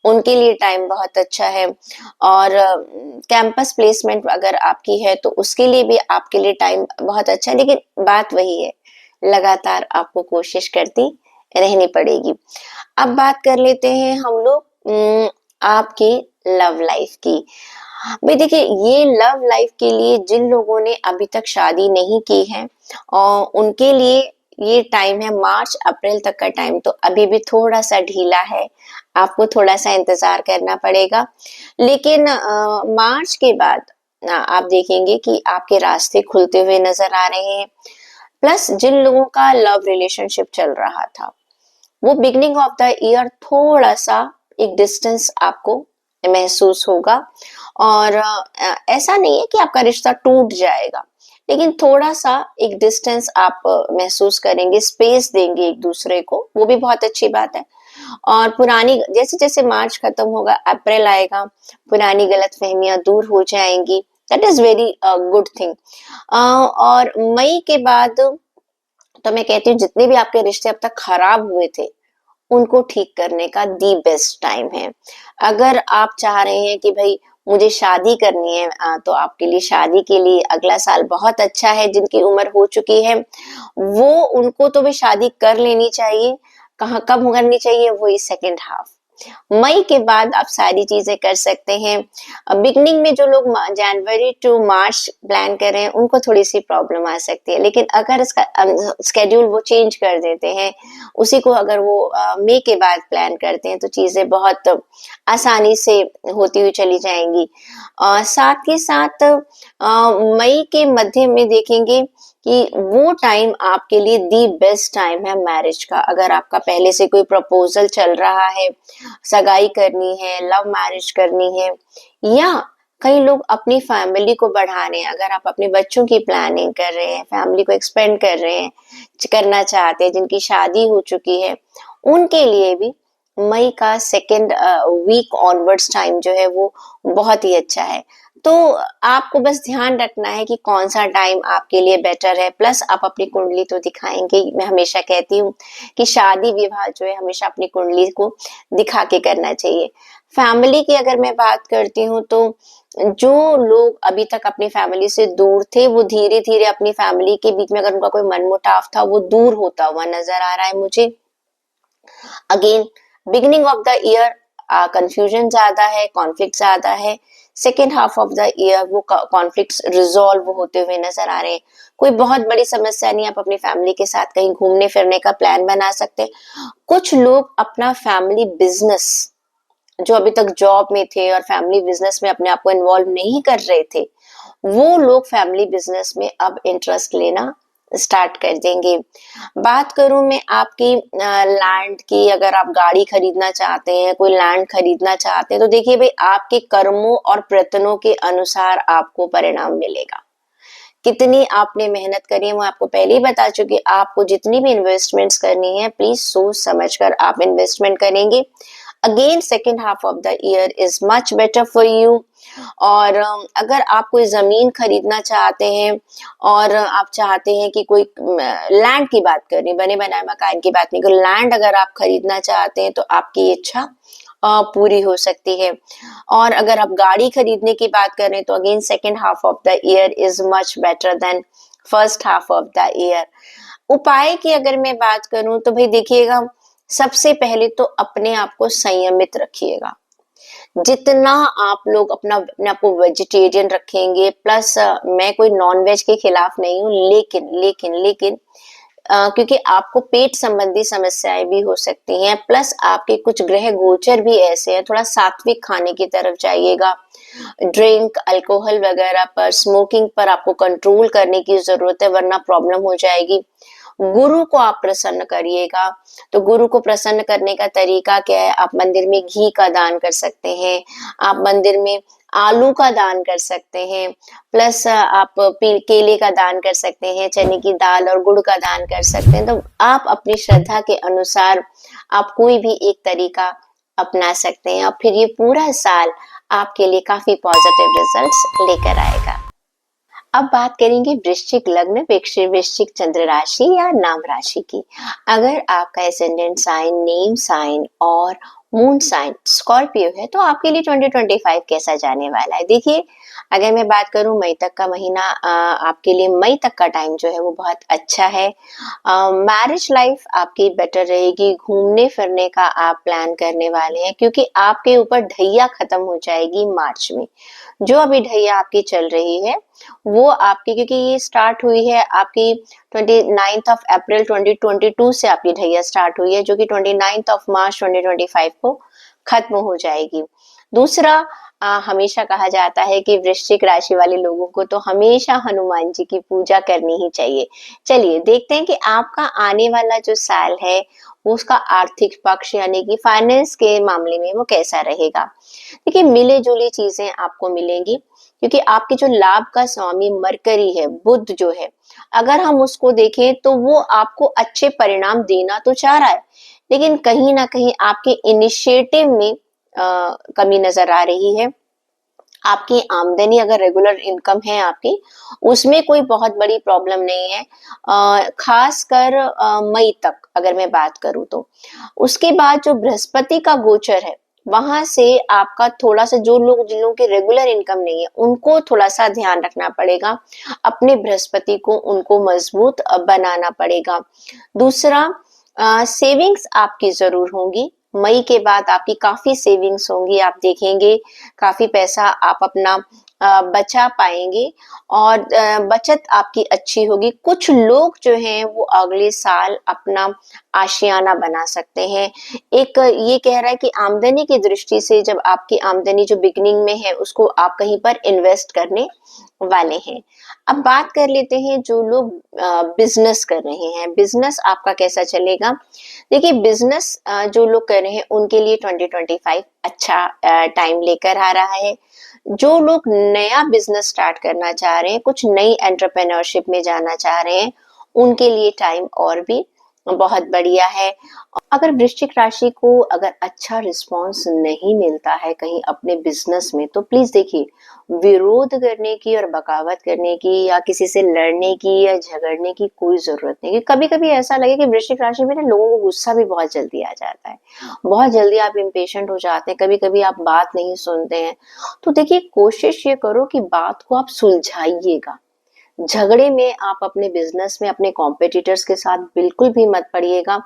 उनके लिए टाइम बहुत अच्छा है। और कैंपस प्लेसमेंट अगर आपकी है तो उसके लिए भी आपके लिए टाइम बहुत अच्छा है, लेकिन बात वही है, लगातार आपको कोशिश करती रहनी पड़ेगी। अब बात कर लेते हैं हम लोग आपकी लव लाइफ की। भाई देखिए, ये लव लाइफ के लिए जिन लोगों ने अभी तक शादी नहीं की है और उनके लिए ये टाइम है मार्च अप्रैल तक का टाइम, तो अभी भी थोड़ा सा ढीला है, आपको थोड़ा सा इंतजार करना पड़ेगा। लेकिन मार्च के बाद आप देखेंगे कि आपके रास्ते खुलते हुए नजर आ रहे हैं। प्लस जिन लोगों का लव रिलेशनशिप चल रहा था, वो बिगनिंग ऑफ द ईयर थोड़ा सा एक डिस्टेंस आपको महसूस होगा। और ऐसा नहीं है कि आपका रिश्ता टूट जाएगा, लेकिन थोड़ा सा एक डिस्टेंस आप महसूस करेंगे, स्पेस देंगे एक दूसरे को, वो भी बहुत अच्छी बात है। और पुरानी जैसे जैसे मार्च खत्म होगा, अप्रैल आएगा, पुरानी गलतफहमियां दूर हो जाएंगी। That is very good thing. और मई के बाद तो मैं कहती हूँ जितने भी आपके रिश्ते अब तक खराब हुए थे, उनको ठीक करने का दी बेस्ट टाइम है। अगर आप चाह रहे हैं कि भाई मुझे शादी करनी है, तो आपके लिए शादी के लिए अगला साल बहुत अच्छा है। जिनकी उम्र हो चुकी है वो, उनको तो भी शादी कर लेनी चाहिए। कहाँ कब करनी चाहिए, वही सेकेंड हाफ मई के बाद आप सारी चीजें कर सकते हैं। बिगनिंग में जो लोग जनवरी टू मार्च प्लान कर रहे हैं, उनको थोड़ी सी प्रॉब्लम आ सकती है। लेकिन अगर इसका स्केड्यूल वो चेंज कर देते हैं, उसी को अगर वो मई के बाद प्लान करते हैं, तो चीजें बहुत आसानी से होती हुई चली जाएंगी। साथ ही साथ मई के मध्य में देखेंगे कि वो टाइम आपके लिए दी बेस्ट टाइम है मैरिज का। अगर आपका पहले से कोई प्रपोजल चल रहा है, सगाई करनी है, लव मैरिज करनी है, या कई लोग अपनी फैमिली को बढ़ा रहे हैं, अगर आप अपने बच्चों की प्लानिंग कर रहे हैं, फैमिली को एक्सपेंड कर रहे हैं, करना चाहते हैं, जिनकी शादी हो चुकी है, उनके लिए भी मई का सेकेंड वीक ऑनवर्ड्स टाइम जो है वो बहुत ही अच्छा है। तो आपको बस ध्यान रखना है कि कौन सा टाइम आपके लिए बेटर है। प्लस आप अपनी कुंडली तो दिखाएंगे। मैं हमेशा कहती हूँ कि शादी विवाह जो है हमेशा अपनी कुंडली को दिखा के करना चाहिए। फैमिली की अगर मैं बात करती हूँ, तो जो लोग अभी तक अपनी फैमिली से दूर थे, वो धीरे धीरे अपनी फैमिली के बीच में अगर उनका कोई मनमुटाव था, वो दूर होता हुआ नजर आ रहा है मुझे। Again beginning of the year confusion ज्यादा है, कॉन्फ्लिक्ट ज्यादा है। Second half of the year वो कॉन्फ्लिक्ट्स रिजॉल्व होते हुए नजर आ रहे हैं। कोई बहुत बड़ी समस्या नहीं, आप अपनी फैमिली के साथ कहीं घूमने फिरने का प्लान बना सकते हैं। कुछ लोग अपना फैमिली बिजनेस, जो अभी तक जॉब में थे और फैमिली बिजनेस में अपने आप को इन्वॉल्व नहीं कर रहे थे, वो लोग फैमिली बिजनेस में अब इंटरेस्ट लेना स्टार्ट कर देंगे। बात करूं मैं आपकी लैंड की, अगर आप गाड़ी खरीदना चाहते हैं, कोई लैंड खरीदना चाहते हैं, तो देखिए भाई, आपके कर्मों और प्रयत्नों के अनुसार आपको परिणाम मिलेगा। कितनी आपने मेहनत करी है वो आपको पहले ही बता चुकी। आपको जितनी भी इन्वेस्टमेंट्स करनी है, प्लीज सोच समझ कर आप इन्वेस्टमेंट करेंगे। Again second half of the year is much better for you. और अगर आप कोई जमीन खरीदना चाहते हैं और आप चाहते हैं कि कोई लैंड की बात करनी, बने बनाए मकान की बात नहीं, कोई लैंड अगर आप खरीदना चाहते हैं, तो आपकी इच्छा पूरी हो सकती है। और अगर आप गाड़ी खरीदने की बात करें, तो again second half of the year is much better than first half of the year. उपाय की अगर मैं बात करूं, तो भाई देखिएगा, सबसे पहले तो अपने आप को संयमित रखिएगा। जितना आप लोग अपने आप को वेजिटेरियन रखेंगे, प्लस मैं कोई नॉन वेज के खिलाफ नहीं हूँ, लेकिन लेकिन लेकिन क्योंकि आपको पेट संबंधी समस्याएं भी हो सकती हैं, प्लस आपके कुछ ग्रह गोचर भी ऐसे हैं, थोड़ा सात्विक खाने की तरफ जाइएगा। ड्रिंक, अल्कोहल वगैरह पर, स्मोकिंग पर आपको कंट्रोल करने की जरूरत है, वरना प्रॉब्लम हो जाएगी। गुरु को आप प्रसन्न करिएगा। तो गुरु को प्रसन्न करने का तरीका क्या है? आप मंदिर में घी का दान कर सकते हैं, आप मंदिर में आलू का दान कर सकते हैं, प्लस आप केले का दान कर सकते हैं, चने की दाल और गुड़ का दान कर सकते हैं। तो आप अपनी श्रद्धा के अनुसार आप कोई भी एक तरीका अपना सकते हैं, और फिर ये पूरा साल आपके लिए काफी पॉजिटिव रिजल्ट्स लेकर आएगा। अब बात करेंगे वृश्चिक लग्न, वृश्चिक चंद्र राशि या नाम राशि की। अगर आपका एसेंडेंट साइन, नेम साइन और मून साइन स्कॉर्पियो है, तो आपके लिए 2025 कैसा जाने वाला है? देखिए, अगर मैं बात करूँ मई तक का महीना, आपके लिए मई तक का टाइम जो है वो बहुत अच्छा है। मैरिज लाइफ आपकी बेटर रहेगी, घूमने-फिरने का आप प्लान करने वाले हैं क्योंकि आपके ऊपर ढैया खत्म हो जाएगी मार्च में। जो अभी ढैया आपकी चल रही है, वो आपकी, क्योंकि ये स्टार्ट हुई है आपकी 29th ऑफ अप्रैल 2022 से आपकी ढैया स्टार्ट हुई है, जो कि 29th ऑफ मार्च 2025 को खत्म हो जाएगी। दूसरा, हमेशा कहा जाता है कि वृश्चिक राशि वाले लोगों को तो हमेशा हनुमान जी की पूजा करनी ही चाहिए। चलिए देखते हैं कि आपका आने वाला जो साल है, वो उसका आर्थिक पक्ष यानी कि फाइनेंस के मामले में वो कैसा रहेगा। देखिए, मिले-जुली चीजें आपको मिलेंगी क्योंकि आपके जो लाभ का स्वामी मरकरी है, बुध जो है, अगर हम उसको देखें तो वो आपको अच्छे परिणाम देना तो चाह रहा है, लेकिन कहीं न कहीं आपके इनिशिएटिव में कमी नज़र आ रही है। आपकी आमदनी अगर रेगुलर इनकम है आपकी, उसमें कोई बहुत बड़ी प्रॉब्लम नहीं है। खासकर मई तक अगर मैं बात करूँ तो। उसके बाद जो बृहस्पति का गोचर है, वहाँ से आपका थोड़ा-सा, जो लोग जिन लोगों की रेगुलर इनकम नहीं है, उनको थोड़ा-सा ध्यान रखना पड़ेगा। अपने बृहस्पति को उनको मजबूत बनाना पड़ेगा। दूसरा, सेविंग्स आपकी ज़रूर होंगी। मई के बाद आपकी काफ़ी सेविंग्स होंगी, आप देखेंगे काफ़ी पैसा आप अपना बचा पाएँगे और बचत आपकी अच्छी होगी। कुछ लोग जो हैं वो अगले साल अपना आशियाना बना सकते हैं। एक ये कह रहा है कि आमदनी की दृष्टि से जब आपकी आमदनी जो बिगिनिंग में है उसको आप कहीं पर इन्वेस्ट करने वाले हैं। अब बात कर लेते हैं जो लोग बिज़नेस कर रहे हैं, बिज़नेस आपका कैसा चलेगा? देखिए, बिज़नेस जो लोग कर रहे हैं उनके लिए 2025 अच्छा टाइम लेकर आ रहा है। जो लोग नया बिज़नेस स्टार्ट करना चाह रहे हैं, कुछ नई एंटरप्रेन्योरशिप में जाना चाह रहे हैं, उनके लिए टाइम और भी बहुत बढ़िया है। अगर वृश्चिक राशि को अगर अच्छा रिस्पॉन्स नहीं मिलता है कहीं अपने बिज़नेस में, तो प्लीज़ देखिए, विरोध करने की और बगावत करने की या किसी से लड़ने की या झगड़ने की कोई ज़रूरत नहीं है। कभी-कभी ऐसा लगे कि वृश्चिक राशि में ना लोगों को गुस्सा भी बहुत जल्दी आ जाता है। बहुत जल्दी आप इम्पेशेंट हो जाते हैं, कभी-कभी आप बात नहीं सुनते हैं। तो देखिए, कोशिश ये करो कि बात को आप सुलझाइएगा। झगड़े में आप अपने बिजनेस में अपने कॉम्पिटिटर्स के साथ बिल्कुल भी मत पड़िएगा,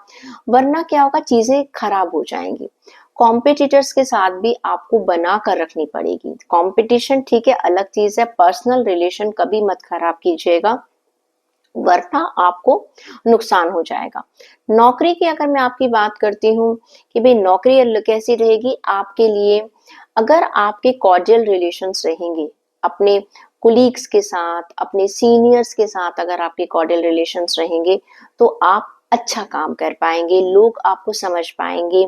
वरना क्या होगा, चीजें खराब हो जाएंगी। कॉम्पिटिटर्स के साथ भी आपको बना कर रखनी पड़ेगी। कंपटीशन ठीक है, अलग चीज है, पर्सनल रिलेशन कभी मत खराब कीजिएगा, वरना आपको नुकसान हो जाएगा। नौकरी की अगर मैं आपकी बात करती हूँ कि भाई नौकरी कैसी रहेगी आपके लिए, अगर आपके कॉर्डियल रिलेशंस रहेंगे अपने कुलीग्स के साथ, अपने सीनियर्स के साथ, अगर आपके कॉर्डियल रिलेशंस रहेंगे तो आप अच्छा काम कर पाएंगे, लोग आपको समझ पाएंगे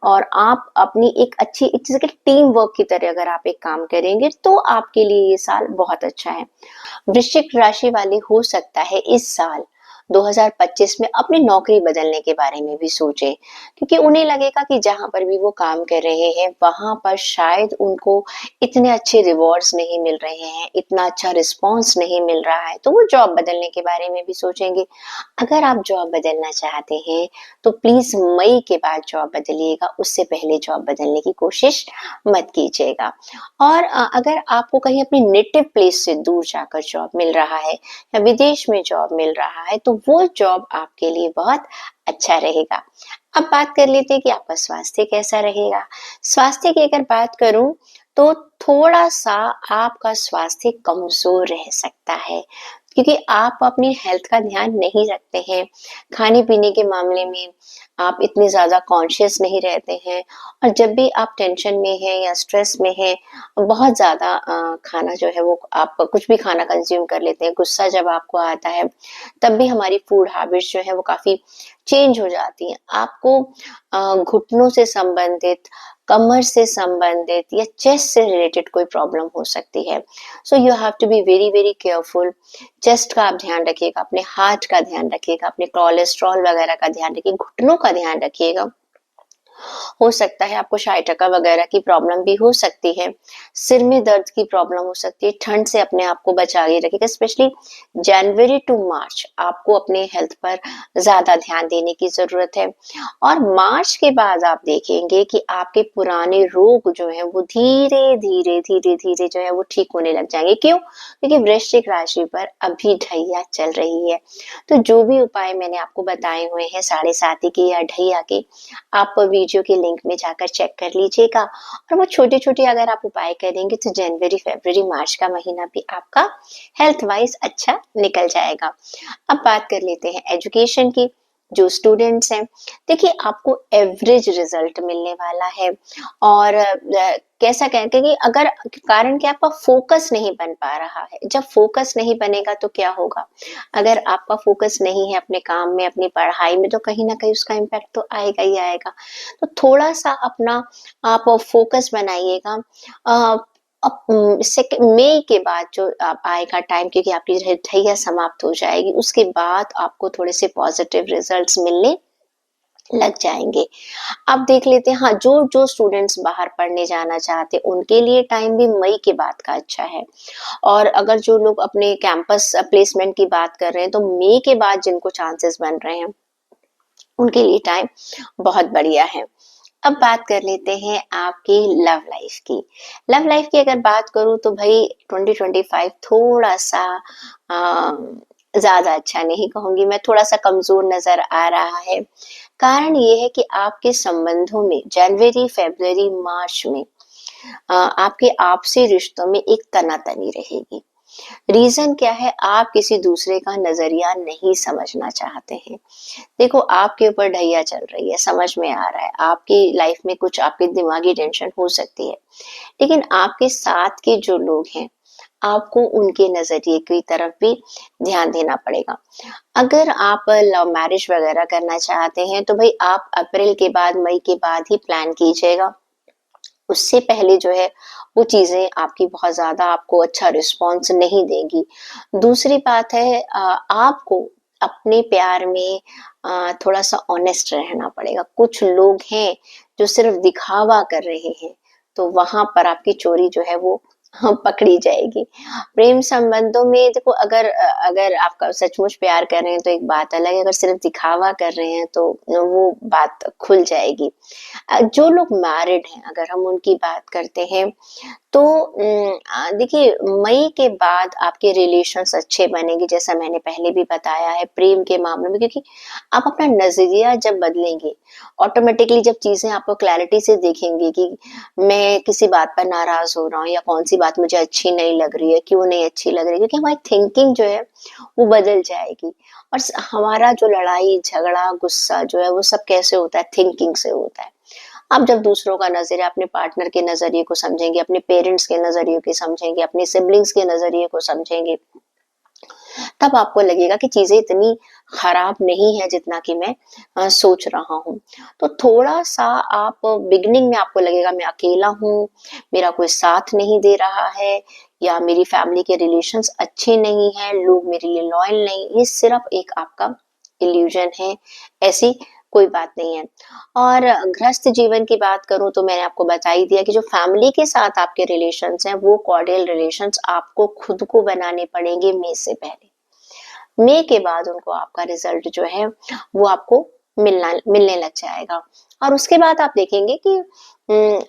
और आप अपनी एक जैसे कि टीम वर्क की तरह अगर आप एक काम करेंगे तो आपके लिए ये साल बहुत अच्छा है। वृश्चिक राशि वाले हो सकता है इस साल 2025 में अपनी नौकरी बदलने के बारे में भी सोचें, क्योंकि उन्हें लगेगा कि जहां पर भी वो काम कर रहे हैं वहां पर शायद उनको इतने अच्छे रिवॉर्ड्स नहीं मिल रहे हैं, इतना अच्छा रिस्पॉन्स नहीं मिल रहा है, तो वो जॉब बदलने के बारे में भी सोचेंगे। अगर आप जॉब बदलना चाहते हैं तो प्लीज मई के बाद जॉब बदलिएगा, उससे पहले जॉब बदलने की कोशिश मत कीजिएगा। और अगर आपको कहीं अपनी नेटिव प्लेस से दूर जाकर जॉब मिल रहा है या विदेश में जॉब मिल रहा है तो वो जॉब आपके लिए बहुत अच्छा रहेगा। अब बात कर लेते हैं कि आपका स्वास्थ्य कैसा रहेगा। स्वास्थ्य की अगर बात करूं तो थोड़ा सा आपका स्वास्थ्य कमजोर रह सकता है क्योंकि आप अपनी हेल्थ का ध्यान नहीं रखते हैं। खाने पीने के मामले में आप इतने ज्यादा कॉन्शियस नहीं रहते हैं और जब भी आप टेंशन में हैं या स्ट्रेस में हैं, बहुत ज़्यादा खाना जो है वो आप कुछ भी खाना कंज़्यूम कर लेते हैं। गुस्सा जब आपको आता है, तब भी हमारी फूड हैबिट्स जो है वो काफ़ी चेंज हो जाती हैं। आपको घुटनों से संबंधित, कमर से संबंधित या चेस्ट से रिलेटेड कोई प्रॉब्लम हो सकती है। So you have to be very very careful. Chest का आप ध्यान रखिएगा, अपने हार्ट का ध्यान रखिएगा, अपने कोलेस्ट्रॉल वगैरह का ध्यान रखिए, घुटनों का ध्यान रखिएगा। हो सकता है आपको sciatica वगैरह की प्रॉब्लम भी हो सकती है, सिर में दर्द की प्रॉब्लम हो सकती है, ठंड से अपने आप को बचा के रखिएगा। स्पेशली जनवरी टू मार्च आपको अपने हेल्थ पर ज़्यादा ध्यान देने की ज़रूरत है और मार्च के बाद आप देखेंगे कि आपके पुराने रोग जो हैं वो धीरे-धीरे, धीरे-धीरे जो है वो ठीक होने लग जाएँगे। क्यों? क्योंकि वृश्चिक राशि पर अभी ढैया चल रही है। तो जो भी उपाय मैंने आपको बताए हुए हैं साढ़े साती के या ढैया के, आप वीडियो के लिंक में जाकर चेक कर लीजिएगा और वो छोटे-छोटे अगर आप उपाय करेंगे तो जनवरी, फरवरी, मार्च का महीना भी आपका हेल्थ वाइज़ अच्छा निकल जाएगा। अब बात कर लेते हैं एजुकेशन की। जो स्टूडेंट्स हैं, देखिए आपको एवरेज रिज़ल्ट मिलने वाला है और कैसा कहें कि अगर कारण कि आपका फ़ोकस नहीं बन पा रहा है। जब फ़ोकस नहीं बनेगा तो क्या होगा? अगर आपका फ़ोकस नहीं है अपने काम में, अपनी पढ़ाई में तो कहीं न कहीं उसका इम्पैक्ट तो आएगा ही आएगा। तो थोड़ा-सा अपना आप फ़ोकस बनाइएगा अ, मई के बाद जो आप आएगा टाइम क्योंकि आपकी ढैया समाप्त हो जाएगी, उसके बाद आपको थोड़े से पॉज़िटिव रिज़ल्ट्स मिलने लग जाएँगे। अब देख लेते हैं हाँ, जो स्टूडेंट्स बाहर पढ़ने जाना चाहते हैं, उनके लिए टाइम भी मई के बाद का अच्छा है और अगर जो लोग अपने कैंपस प्लेसमेंट की बात कर रहे हैं, तो मई के बाद जिनको चांसेस बन रहे हैं, उनके लिए टाइम बहुत बढ़िया है। अब बात कर लेते हैं आपकी लव लाइफ की। लव लाइफ की अगर बात करूँ तो भई 2025 थोड़ा-सा ज़्यादा अच्छा नहीं कहूँगी मैं, थोड़ा-सा कमज़ोर नज़र आ रहा है। कारण ये है कि आपके संबंधों में जनवरी, फ़रवरी, मार्च में आपके आपसी रिश्तों में एक तना-तनी रहेगी। रीज़न क्या है? आप किसी दूसरे का नज़रिया नहीं समझना चाहते हैं। देखो आपके ऊपर ढैया चल रही है, समझ में आ रहा है। आपकी लाइफ में कुछ आपकी दिमागी टेंशन हो सकती है। लेकिन आपके साथ के जो लोग हैं, आपको उनके नज़रिए की तरफ भी ध्यान देना पड़ेगा। अगर आप लव मैरिज वगैरह करना चाहते हैं, तो भई आप अप्रैल के बाद, मई के बाद ही प्लान कीजिएगा। उससे पहले जो है वो चीज़ें आपकी बहुत ज़्यादा आपको अच्छा रिस्पॉन्स नहीं देंगी। दूसरी बात है आपको अपने प्यार में थोड़ा-सा ऑनेस्ट रहना पड़ेगा। कुछ लोग हैं जो सिर्फ़ दिखावा कर रहे हैं, तो वहाँ पर आपकी चोरी जो है वो पकड़ी जाएगी। प्रेम संबंधों में देखो अगर आपका सचमुच प्यार कर रहे हैं तो एक बात अलग है, अगर सिर्फ़ दिखावा कर रहे हैं तो वो बात खुल जाएगी। जो लोग मैरिड हैं अगर हम उनकी बात करते हैं तो देखिए मई के बाद आपके रिलेशंस अच्छे बनेंगे जैसा मैंने पहले भी बताया है प्रेम के मामले में क्योंकि आप अपना नज़रिया जब बदलेंगे ऑटोमेटिकली जब चीज़ें आपको क्लैरिटी से देखेंगे कि मैं किसी बात पर नाराज़ हो रहा हूँ या कौन-सी बात मुझे अच्छी नहीं लग रही है, क्यों नहीं अच्छी लग रही है क्योंकि हमारी थिंकिंग जो है वो बदल जाएगी और हमारा जो लड़ाई, झगड़ा, गुस्सा जो है वो सब कैसे होता है थिंकिंग से होता है। आप जब दूसरों का नज़रिया अपने पार्टनर के नज़रिए को समझेंगे, अपने पेरेंट्स के नज़रिए को समझेंगे, अपने सिबलिंग्स के नज़रिए को समझेंगे, तब आपको लगेगा कि चीज़ें इतनी खराब नहीं है जितना कि मैं सोच रहा हूँ। तो थोड़ा-सा आप बिगिनिंग में आपको लगेगा मैं अकेला हूँ, मेरा कोई साथ नहीं दे रहा है या मेरी फैमिली के रिलेशंस अच्छे नहीं हैं, लोग मेरे लिए लॉयल नहीं, ये सिर्फ़ एक आपका इल्यूज़न है, ऐसी कोई बात नहीं है। और गृहस्थ जीवन की बात करूँ तो मैंने आपको बता ही दिया कि जो फैमिली के साथ आपके रिलेशंस हैं, वो कॉर्डियल रिलेशंस आपको खुद को बनाने पड़ेंगे मई से पहले। मई के बाद उनको आपका रिजल्ट जो है वो आपको मिलने लग जाएगा और उसके बाद आप देखेंगे कि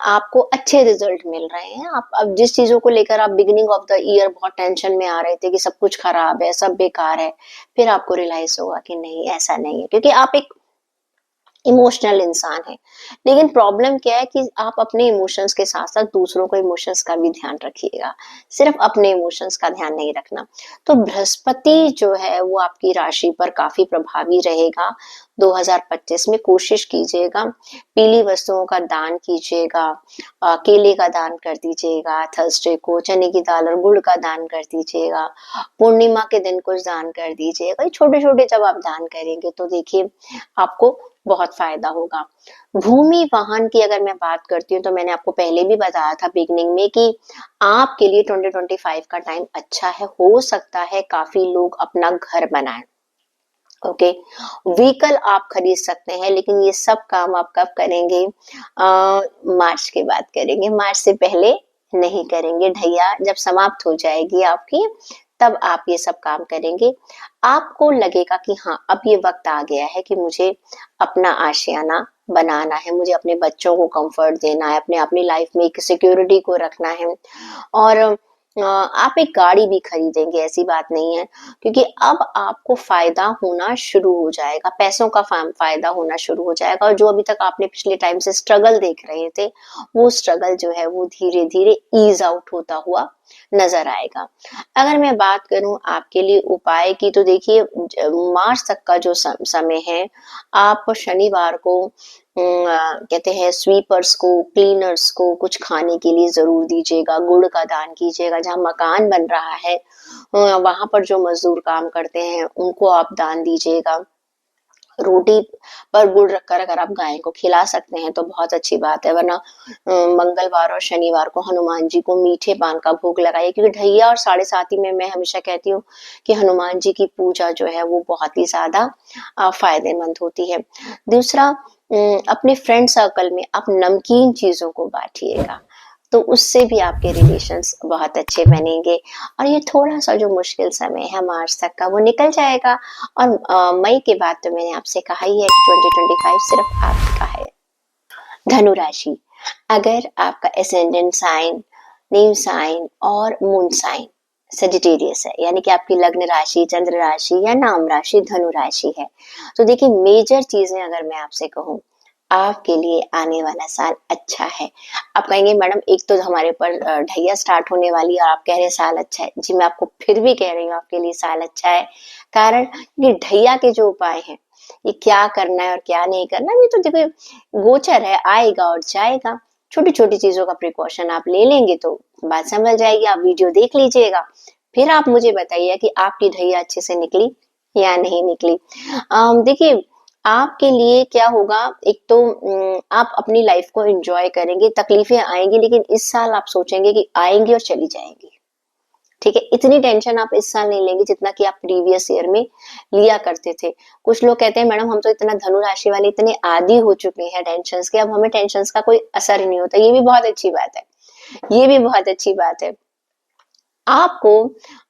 आपको अच्छे रिजल्ट मिल रहे हैं आप अब जिस चीजों को लेकर आप बिगिनिंग ऑफ द ईयर बहुत टेंशन में आ रहे थे कि सब कुछ खराब है सब बेकार है फिर आपको रियलाइज होगा कि नहीं ऐसा नहीं है क्योंकि आप एक इमोशनल इंसान है। लेकिन प्रॉब्लम क्या है कि आप अपने इमोशंस के साथ-साथ दूसरों के इमोशंस का भी ध्यान रखिएगा। सिर्फ़ अपने इमोशंस का ध्यान नहीं रखना। तो बृहस्पति जो है वो आपकी राशि पर काफ़ी प्रभावी रहेगा। 2025 में कोशिश कीजिएगा, पीली वस्तुओं का दान कीजिएगा, केले का दान कर दीजिएगा, थर्सडे को चने की दाल और गुड़ का दान कर दीजिएगा, पूर्णिमा के दिन कुछ दान कर दीजिएगा। ये छोटे-छोटे जब आप दान करेंगे तो देखिए आपको बहुत फ़ायदा होगा। भूमि वाहन की अगर मैं बात करती हूँ तो मैंने आपको पहले भी बताया था बिगिनिंग में कि आपके लिए 2025 का टाइम अच्छा है। हो सकता है काफ़ी लोग अपना घर बनाएँ। ओके। व्हीकल आप खरीद सकते हैं, लेकिन ये सब काम आप कब करेंगे? मार्च के बाद करेंगे, मार्च से पहले नहीं करेंगे। ढैया जब समाप्त हो जाएगी आपकी, तब आप ये सब काम करेंगे। आपको लगेगा कि हाँ, अब ये वक्त आ गया है कि मुझे अपना आशियाना बनाना है, मुझे अपने बच्चों को कंफर्ट देना है, अपनी लाइफ में एक सिक्योरिटी को रखना है। और आप एक गाड़ी भी खरीदेंगे, ऐसी बात नहीं है, क्योंकि अब आपको फायदा होना शुरू हो जाएगा, पैसों का फायदा होना शुरू हो जाएगा, और जो अभी तक आपने पिछले टाइम से स्ट्रगल देख रहे थे, वो स्ट्रगल जो है वो धीरे धीरे ईज आउट होता हुआ नजर आएगा। अगर मैं बात करूं आपके लिए उपाय की, तो देखिए मार्च तक का जो समय है, आप शनिवार को कहते हैं स्वीपर्स को, क्लीनर्स को कुछ खाने के लिए जरूर दीजिएगा, गुड़ का दान कीजिएगा। जहाँ मकान बन रहा है वहां पर जो मजदूर काम करते हैं उनको आप दान दीजिएगा। रोटी पर गुड़ रखकर अगर आप गाय को खिला सकते हैं तो बहुत अच्छी बात है, वरना मंगलवार और शनिवार को हनुमान जी को मीठे पान का भोग लगाइए, क्योंकि ढैया और साढ़े साथी में मैं हमेशा कहती हूँ कि हनुमान जी की पूजा जो है वो बहुत ही ज्यादा फायदेमंद होती है। दूसरा, अपने फ्रेंड सर्कल में आप नमकीन चीजों को बांटिएगा, तो उससे भी आपके रिलेशंस बहुत अच्छे बनेंगे, और ये थोड़ा सा जो मुश्किल समय है मार्च तक का, वो निकल जाएगा। और मई के बाद तो मैंने आपसे कहा ही है कि 2025 सिर्फ आपका है। धनु राशि, अगर आपका एसेंडेंट साइन, नेम साइन और मून साइन सजिटेरियस है, यानी कि आपकी लग्न राशि, चंद्र राशि या नाम राशि धनु राशि है, तो देखिए मेजर चीजें अगर मैं आपसे कहूँ, आपके लिए आने वाला साल अच्छा है। आप कहेंगे मैडम एक तो हमारे ऊपर ढैया स्टार्ट होने वाली है और आप कह रहे हैं साल अच्छा है। जी मैं आपको फिर भी कह रही हूँ आपके लिए साल अच्छा है। कारण ये ढैया के जो उपाय हैं, ये क्या करना है और क्या नहीं करना, ये तो देखो गोचर है, आएगा और जाएगा। छोटी छोटी चीजों का प्रिकॉशन आप ले लेंगे तो बात समझ जाएगी। आप वीडियो देख लीजिएगा, फिर आप मुझे बताइए कि आपकी ढैया अच्छे से निकली या नहीं निकली। देखिए आपके लिए क्या होगा, एक तो आप अपनी लाइफ को एंजॉय करेंगे, तकलीफें आएंगी लेकिन इस साल आप सोचेंगे कि आएंगी और चली जाएंगी। ठीक है, इतनी टेंशन आप इस साल नहीं लेंगे जितना कि आप प्रीवियस ईयर में लिया करते थे। कुछ लोग कहते हैं मैडम हम तो इतना धनु राशि वाले इतने आदी हो चुके हैं टेंशन के, अब हमें टेंशन का कोई असर ही नहीं होता। ये भी बहुत अच्छी बात है, ये भी बहुत अच्छी बात है। आपको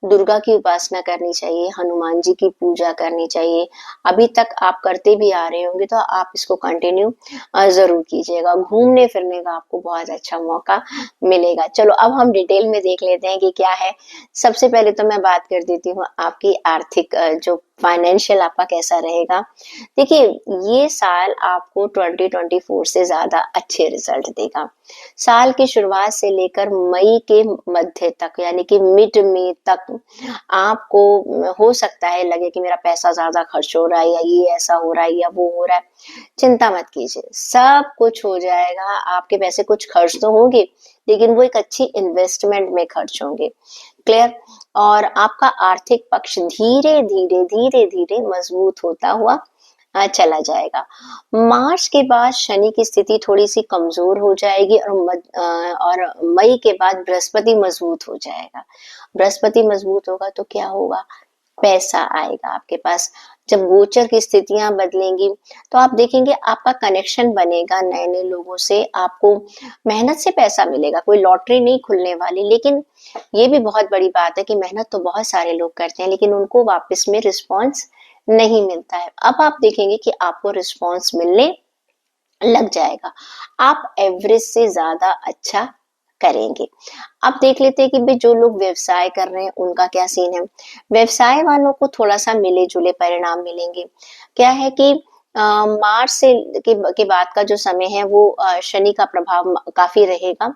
दुर्गा की उपासना करनी चाहिए, हनुमान जी की पूजा करनी चाहिए। अभी तक आप करते भी आ रहे होंगे तो आप इसको कंटिन्यू जरूर कीजिएगा। घूमने फिरने का आपको बहुत अच्छा मौका मिलेगा। चलो अब हम डिटेल में देख लेते हैं कि क्या है। सबसे पहले तो मैं बात कर देती हूँ आपकी आर्थिक जो फाइनेंशियल आपका कैसा रहेगा। देखिए ये साल आपको 2024 से ज्यादा अच्छे रिजल्ट देगा। साल की शुरुआत से लेकर मई के मध्य तक, यानी कि मिड में तक आपको हो सकता है लगे कि मेरा पैसा ज्यादा खर्च हो रहा है, या ये ऐसा हो रहा है या वो हो रहा है। चिंता मत कीजिए, सब कुछ हो जाएगा। आपके पैसे कुछ खर्च तो होंगे लेकिन वो एक अच्छी इन्वेस्टमेंट में खर्च होंगे। क्लियर। और आपका आर्थिक पक्ष धीरे धीरे धीरे धीरे मजबूत होता हुआ चला जाएगा। मार्च के बाद शनि की स्थिति थोड़ी सी कमजोर हो जाएगी, और मई के बाद बृहस्पति मजबूत हो जाएगा। बृहस्पति मजबूत होगा तो क्या होगा, पैसा आएगा आपके पास। जब गोचर की स्थितियां बदलेंगी तो आप देखेंगे आपका कनेक्शन बनेगा नए नए लोगों से, आपको मेहनत से पैसा मिलेगा। कोई लॉटरी नहीं खुलने वाली, लेकिन ये भी बहुत बड़ी बात है कि मेहनत तो बहुत सारे लोग करते हैं लेकिन उनको वापस में रिस्पॉन्स नहीं मिलता है। अब आप देखेंगे कि आपको रिस्पॉन्स मिलने लग जाएगा, आप एवरेज से ज्यादा अच्छा करेंगे। अब देख लेते हैं कि भाई जो लोग व्यवसाय कर रहे हैं उनका क्या सीन है। व्यवसाय वालों को थोड़ा सा मिले जुले परिणाम मिलेंगे। क्या है कि मार्च से के बाद का जो समय है वो शनि का प्रभाव काफी रहेगा।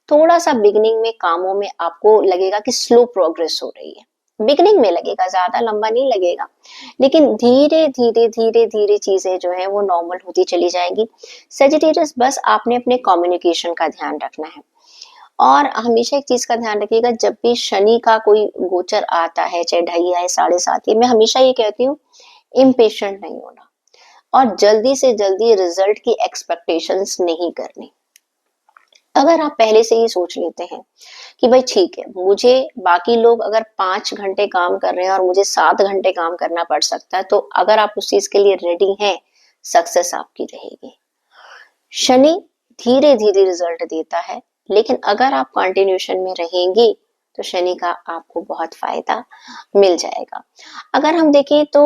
थोड़ा सा बिगनिंग में कामों में आपको लगेगा कि स्लो प्रोग्रेस हो रही है, बिगनिंग में लगेगा, ज्यादा लंबा नहीं लगेगा, लेकिन धीरे धीरे धीरे धीरे चीजें जो है वो नॉर्मल होती चली जाएंगी। सेजिटेरियस, बस आपने अपने कम्युनिकेशन का ध्यान रखना है। और हमेशा एक चीज का ध्यान रखिएगा, जब भी शनि का कोई गोचर आता है, चाहे ढैया है, साढ़े सात है, मैं हमेशा ये कहती हूँ इम्पेशेंट नहीं होना और जल्दी से जल्दी रिजल्ट की एक्सपेक्टेशंस नहीं करनी। अगर आप पहले से ही सोच लेते हैं कि भाई ठीक है, मुझे बाकी लोग अगर 5 घंटे काम कर रहे हैं और मुझे 7 घंटे काम करना पड़ सकता है, तो अगर आप उस चीज के लिए रेडी हैं, सक्सेस आपकी रहेगी। शनि धीरे धीरे रिजल्ट देता है, लेकिन अगर आप कंटिन्यूशन में रहेंगी तो शनि का आपको बहुत फायदा मिल जाएगा। अगर हम देखें तो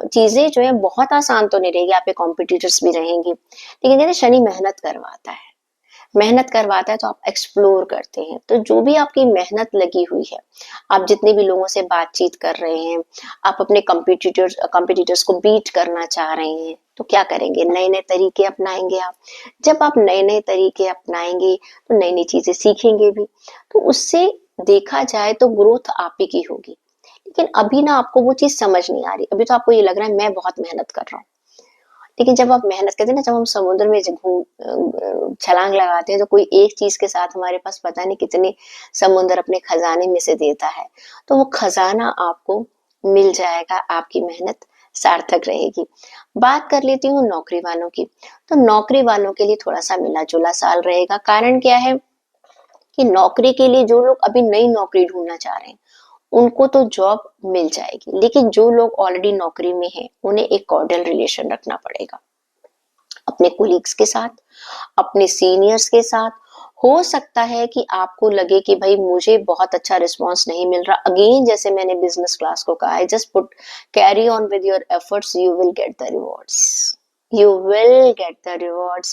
चीजें जो है बहुत आसान तो नहीं रहेगी, आप पे कॉम्पिटिटर्स भी रहेंगी, लेकिन कहते हैं शनि मेहनत करवाता है। मेहनत करवाता है तो आप एक्सप्लोर करते हैं, तो जो भी आपकी मेहनत लगी हुई है, आप जितने भी लोगों से बातचीत कर रहे हैं, आप अपने कंपिटिटर्स को बीट करना चाह रहे हैं, तो क्या करेंगे, नए नए तरीके अपनाएंगे आप। जब आप नए नए तरीके अपनाएंगे तो नई नई चीजें सीखेंगे भी, तो उससे देखा जाए तो ग्रोथ आप ही की होगी। लेकिन अभी ना आपको वो चीज समझ नहीं आ रही, अभी तो आपको ये लग रहा है मैं बहुत मेहनत कर रहा हूँ, लेकिन जब आप मेहनत करते हैं ना, जब हम समुद्र में छलांग लगाते हैं, तो कोई एक चीज के साथ हमारे पास पता नहीं कितने समुद्र अपने खजाने में से देता है, तो वो खजाना आपको मिल जाएगा, आपकी मेहनत सार्थक रहेगी। बात कर लेती हूँ नौकरी वालों की, तो नौकरी वालों के लिए थोड़ा सा मिला जुला साल रहेगा। कारण क्या है कि नौकरी के लिए जो लोग अभी नई नौकरी ढूंढना चाह रहे हैं उनको तो जॉब मिल जाएगी, लेकिन जो लोग ऑलरेडी नौकरी में हैं उन्हें एक कॉर्डियल रिलेशन रखना पड़ेगा अपने कोलीग्स के साथ, अपने सीनियर्स के साथ। हो सकता है कि आपको लगे कि भाई मुझे बहुत अच्छा रिस्पांस नहीं मिल रहा, अगेन जैसे मैंने बिजनेस क्लास को कहा है, just put carry on with your efforts, you will get the rewards, you will get the rewards.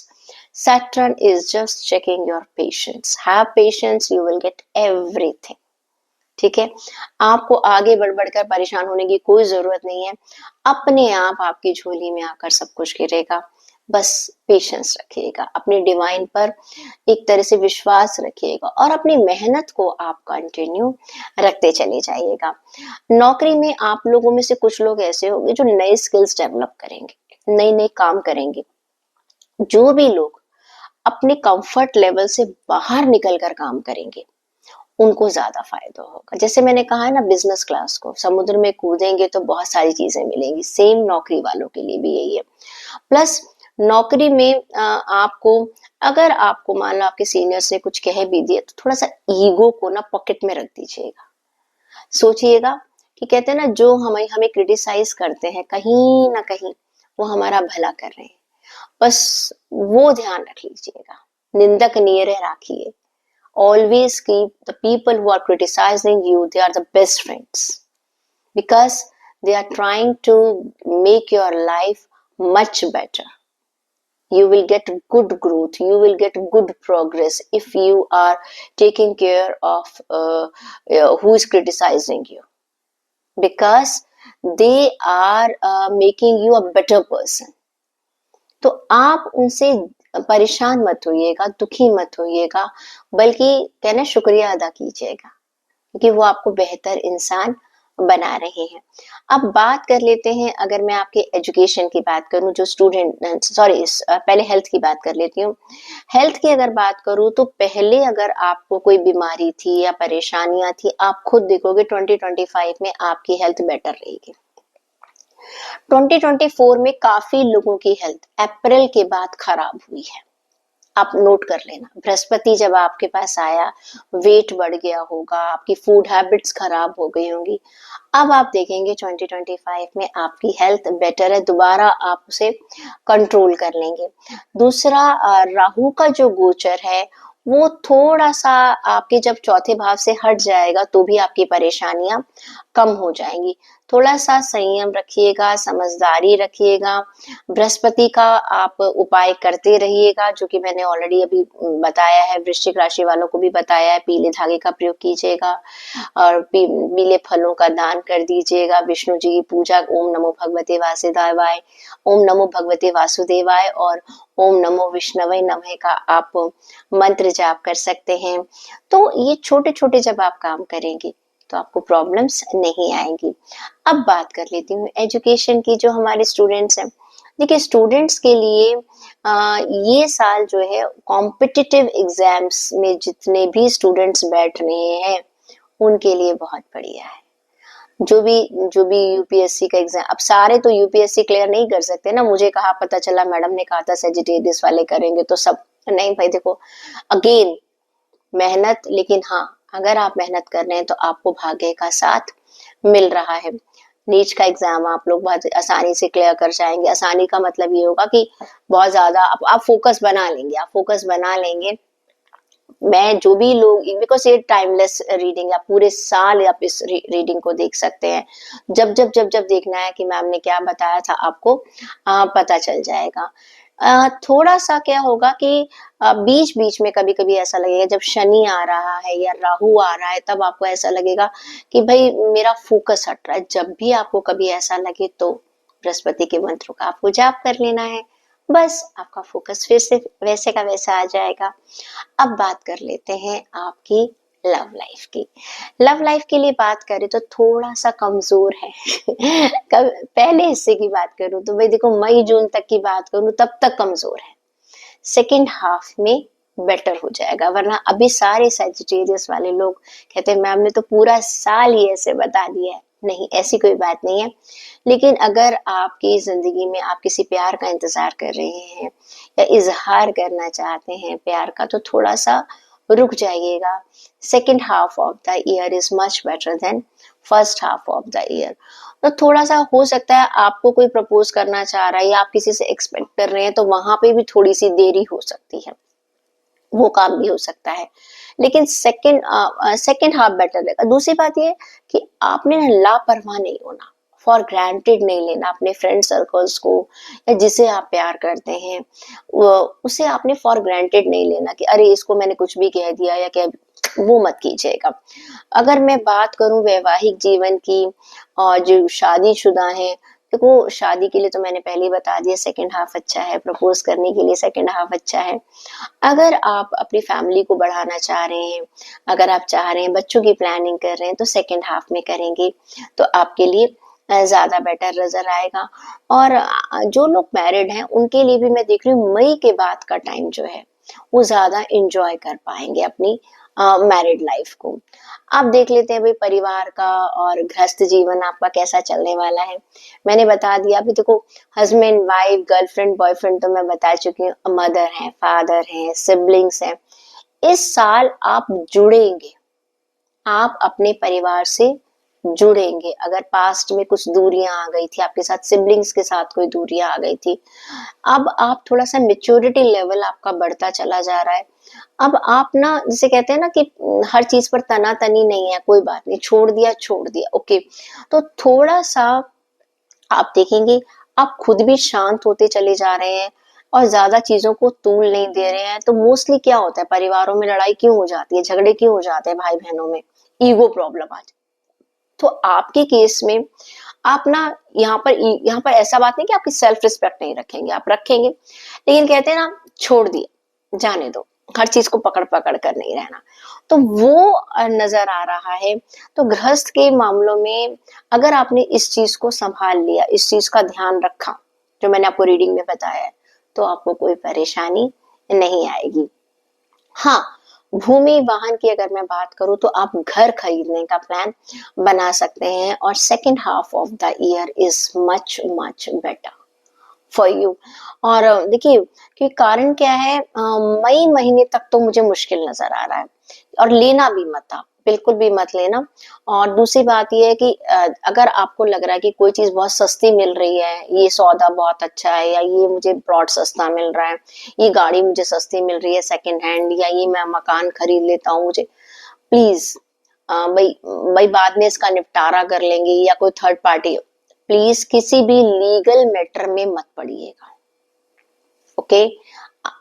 Saturn is just checking your patience. Have patience, you will get everything. ठीक है, आपको आगे बढ़ बढ़कर परेशान होने की कोई जरूरत नहीं है, अपने आप आपकी झोली में आकर सब कुछ गिरेगा। बस पेशेंस रखिएगा, अपने डिवाइन पर एक तरह से विश्वास रखिएगा और अपनी मेहनत को आप कंटिन्यू रखते चले जाइएगा। नौकरी में आप लोगों में से कुछ लोग ऐसे होंगे जो नए स्किल्स डेवलप करेंगे, नए नए काम करेंगे। जो भी लोग अपने कंफर्ट लेवल से बाहर निकल कर काम करेंगे उनको ज्यादा फायदा होगा। जैसे मैंने कहा है ना, बिजनेस क्लास को समुद्र में कूदेंगे तो बहुत सारी चीजें मिलेंगी, सेम नौकरी वालों के लिए भी यही है। प्लस नौकरी में आपको, अगर आपको मान लो आपके सीनियर्स ने कुछ कह भी दिया, तो थोड़ा सा ईगो को ना पॉकेट में रख दीजिएगा। सोचिएगा कि कहते हैं ना, जो हमें हमें क्रिटिसाइज करते हैं कहीं ना कहीं वो हमारा भला कर रहे हैं, बस वो ध्यान रख लीजिएगा, निंदक नियरे राखिए। Always keep the people who are criticizing you, they are the best friends, because they are trying to make your life much better. You will get good growth, you will get good progress if you are taking care of who is criticizing you, because they are making you a better person. तो आप उनसे परेशान मत होइएगा, दुखी मत होइएगा, बल्कि कहना शुक्रिया अदा कीजिएगा, क्योंकि वो आपको बेहतर इंसान बना रहे हैं। अब बात कर लेते हैं, अगर मैं आपके एजुकेशन की बात करूं, जो स्टूडेंट, सॉरी पहले हेल्थ की बात कर लेती हूँ। हेल्थ की अगर बात करूं तो पहले अगर आपको कोई बीमारी थी या परेशानियां थी, आप खुद देखोगे 2025 में आपकी हेल्थ बेटर रहेगी। 2024 में काफी लोगों की हेल्थ अप्रैल के बाद खराब हुई है, आप नोट कर लेना। बृहस्पति जब आपके पास आया, वेट बढ़ गया होगा, आपकी फूड हैबिट्स खराब हो गई होंगी। अब आप देखेंगे 2025 में आपकी हेल्थ बेटर है, दोबारा आप उसे कंट्रोल कर लेंगे। दूसरा, राहु का जो गोचर है वो थोड़ा सा आपके जब चौथे भाव से हट जाएगा तो भी आपकी परेशानियां कम हो जाएंगी। थोड़ा सा संयम रखिएगा, समझदारी रखिएगा। बृहस्पति का आप उपाय करते रहिएगा, जो कि मैंने ऑलरेडी अभी बताया है, वृश्चिक राशि वालों को भी बताया है। पीले धागे का प्रयोग कीजिएगा और पीले फलों का दान कर दीजिएगा। विष्णु जी की पूजा, ओम नमो भगवते वासुदेवाय, ओम नमो भगवते वासुदेवाय और ओम नमो विष्णवे नमः का आप मंत्र जाप कर सकते हैं। तो ये छोटे छोटे जब आप काम करेंगे तो आपको प्रॉब्लम्स नहीं आएंगी। अब बात कर लेती हूँ एजुकेशन की, जो हमारे स्टूडेंट्स हैं। देखिए, स्टूडेंट्स के लिए ये साल जो है कॉम्पिटिटिव एग्जाम्स में जितने भी स्टूडेंट्स बैठ रहे हैं उनके लिए बहुत बढ़िया है। जो भी यूपीएससी का एग्जाम, अब सारे तो यूपीएससी क्लियर नहीं कर सकते ना। मुझे कहा, पता चला मैडम ने कहा था सेजिटेरियस वाले करेंगे, तो सब नहीं भाई देखो, अगेन मेहनत, लेकिन हाँ, अगर आप मेहनत कर रहे हैं तो आपको भाग्य का साथ मिल रहा है। नीट का एग्जाम आप लोग बहुत आसानी से क्लियर कर जाएंगे। आसानी का मतलब ये होगा कि बहुत ज्यादा आप फोकस बना लेंगे, आप फोकस बना लेंगे। मैं जो भी लोग, बिकॉज ये टाइमलेस रीडिंग है, आप पूरे साल आप इस रीडिंग को देख सकते हैं। जब देखना है कि मैम ने क्या बताया था आपको पता चल जाएगा। थोड़ा सा क्या होगा कि बीच बीच में कभी कभी ऐसा लगेगा जब शनि आ रहा है या राहु आ रहा है, तब आपको ऐसा लगेगा कि भाई मेरा फोकस हट रहा है। जब भी आपको कभी ऐसा लगे तो बृहस्पति के मंत्रों का आपको जाप कर लेना है, बस आपका फोकस फिर से वैसे का वैसा आ जाएगा। अब बात कर लेते हैं आपकी लव लाइफ की। लव लाइफ के लिए बात करें तो थोड़ा सा कमजोर है। पहले हिस्से की बात करूं तो भाई देखो, मई जून तक की बात करूं तब तक कमजोर है। सेकेंड हाफ में बेटर हो जाएगा, वरना अभी सारे सैजिटेरियस वाले लोग कहते हैं मैम ने तो पूरा साल ही ऐसे बता दिया है। नहीं, ऐसी कोई बात नहीं है। लेकिन अगर आपकी जिंदगी में आप किसी प्यार का इंतजार कर रहे हैं या इजहार करना चाहते हैं प्यार का, तो थोड़ा सा रुक जाइएगा। Second half of the year is much better than first half of the year. तो थोड़ा सा हो सकता है आपको कोई प्रपोज करना चाह रहा है या आप किसी से एक्सपेक्ट कर रहे हैं, तो वहां पे भी थोड़ी सी देरी हो सकती है, वो काम भी हो सकता है। लेकिन सेकेंड हाफ बेटर रहेगा। दूसरी बात ये कि आपने लापरवाह नहीं होना, फॉर ग्रांटेड नहीं लेना अपने फ्रेंड सर्कल्स को, या जिसे आप प्यार करते हैं उसे आपने फॉर ग्रांटेड नहीं लेना कि अरे इसको मैंने कुछ भी कह दिया या क्या, वो मत कीजिएगा। अगर मैं बात करूं वैवाहिक जीवन की और जो शादीशुदा हैं, देखो शादी के लिए तो मैंने पहले ही बता दिया सेकेंड हाफ अच्छा है, प्रपोज करने के लिए सेकेंड हाफ अच्छा है। अगर आप अपनी फैमिली को बढ़ाना चाह रहे हैं, अगर आप चाह रहे हैं बच्चों की प्लानिंग कर रहे हैं, तो सेकेंड हाफ में करेंगे तो आपके लिए ज्यादा बेटर नजर आएगा। और जो लोग मैरिड हैं उनके लिए भी मैं देख रही हूँ मई के बाद का टाइम जो है वो ज्यादा इंजॉय कर पाएंगे अपनी मैरिड लाइफ को। आप देख लेते हैं भाई परिवार का और गृहस्थ जीवन आपका कैसा चलने वाला है। मैंने बता दिया अभी देखो, हस्बैंड वाइफ गर्लफ्रेंड बॉयफ्रेंड तो मैं बता चुकी हूँ, मदर है फादर है सिबलिंग्स हैं। इस साल आप जुड़ेंगे, आप अपने परिवार से जुड़ेंगे। अगर पास्ट में कुछ दूरियां आ गई थी आपके साथ, सिबलिंग्स के साथ कोई दूरियां आ गई थी, अब आप थोड़ा सा मेच्योरिटी लेवल आपका बढ़ता चला जा रहा है। अब आप ना जिसे कहते हैं ना कि हर चीज पर तना तनी नहीं है, कोई बात नहीं, छोड़ दिया ओके। तो थोड़ा सा आप देखेंगे आप खुद भी शांत होते चले जा रहे हैं और ज्यादा चीजों को तूल नहीं दे रहे हैं। तो मोस्टली क्या होता है, परिवारों में लड़ाई क्यों हो जाती है, झगड़े क्यों हो जाते हैं भाई बहनों में, ईगो प्रॉब्लम आज। तो आपके केस में आप ना यहाँ पर ऐसा बात नहीं कि आपकी सेल्फ रिस्पेक्ट नहीं रखेंगे, आप रखेंगे, लेकिन कहते हैं ना छोड़ दिए जाने दो, हर चीज को पकड़ पकड़ कर नहीं रहना। तो वो नजर आ रहा है। तो गृहस्थ के मामलों में अगर आपने इस चीज को संभाल लिया, इस चीज का ध्यान रखा जो मैंने आपको रीडिंग में बताया है, तो आपको कोई परेशानी नहीं आएगी। हाँ, भूमि वाहन की अगर मैं बात करूं तो आप घर खरीदने का प्लान बना सकते हैं और second half of the year is much much better for you. और देखिए कि कारण क्या है, मई महीने तक तो मुझे मुश्किल नजर आ रहा है, और लेना भी मत, आप बिल्कुल भी मत लेना। और दूसरी बात यह है कि अगर आपको लग रहा है कि कोई चीज बहुत सस्ती मिल रही है, ये सौदा बहुत अच्छा है, या ये मुझे प्लॉट सस्ता मिल रहा है, ये गाड़ी मुझे सस्ती मिल रही है सेकंड हैंड, या ये मैं मकान खरीद लेता हूँ, मुझे प्लीज भाई भाई बाद में इसका निपटारा कर लेंगे या कोई थर्ड पार्टी, प्लीज किसी भी लीगल मैटर में मत पड़िएगा। ओके,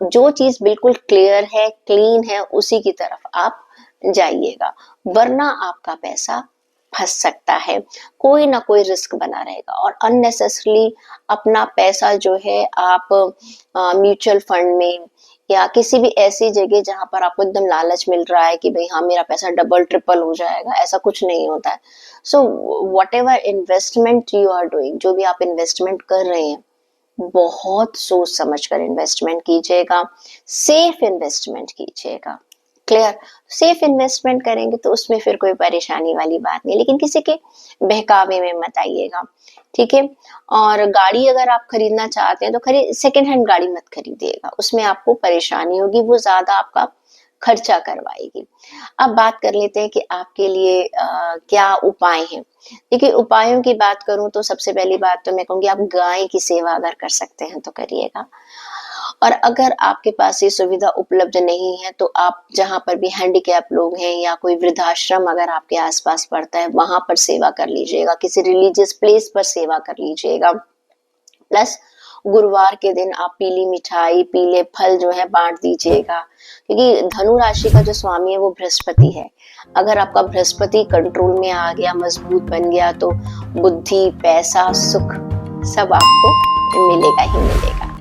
जो चीज बिल्कुल क्लियर है क्लीन है उसी की तरफ आप जाइएगा, वरना आपका पैसा फंस सकता है, कोई ना कोई रिस्क बना रहेगा। और अननेसेसरली अपना पैसा जो है आप म्यूचुअल फंड में या किसी भी ऐसी जगह जहां पर आपको एकदम लालच मिल रहा है कि भाई हाँ मेरा पैसा डबल ट्रिपल हो जाएगा, ऐसा कुछ नहीं होता है। So whatever investment you are doing, जो भी आप इन्वेस्टमेंट कर रहे हैं, बहुत सोच समझ कर इन्वेस्टमेंट कीजिएगा, सेफ इन्वेस्टमेंट कीजिएगा। क्लियर। सेफ इन्वेस्टमेंट करेंगे तो उसमें फिर कोई परेशानी वाली बात नहीं, लेकिन किसी के बहकावे में मत आइएगा, ठीक है। और गाड़ी अगर आप खरीदना चाहते हैं तो खरीद सेकंड हैंड गाड़ी मत खरीदिएगा, उसमें आपको परेशानी होगी, वो ज्यादा आपका खर्चा करवाएगी। अब बात कर लेते हैं कि आपके लिए क्या उपाय हैं। देखिए, उपायों की बात करूं तो सबसे पहली बात तो मैं कहूंगी, आप गाय की सेवा अगर कर सकते हैं तो करिएगा। और अगर आपके पास ये सुविधा उपलब्ध नहीं है तो आप जहाँ पर भी हैंडीकैप लोग हैं या कोई वृद्धाश्रम अगर आपके आसपास पड़ता है, वहां पर सेवा कर लीजिएगा, किसी रिलीजियस प्लेस पर सेवा कर लीजिएगा। प्लस गुरुवार के दिन आप पीली मिठाई, पीले फल जो है बांट दीजिएगा, क्योंकि धनु राशि का जो स्वामी है वो बृहस्पति है। अगर आपका बृहस्पति कंट्रोल में आ गया, मजबूत बन गया, तो बुद्धि, पैसा, सुख सब आपको मिलेगा ही मिलेगा।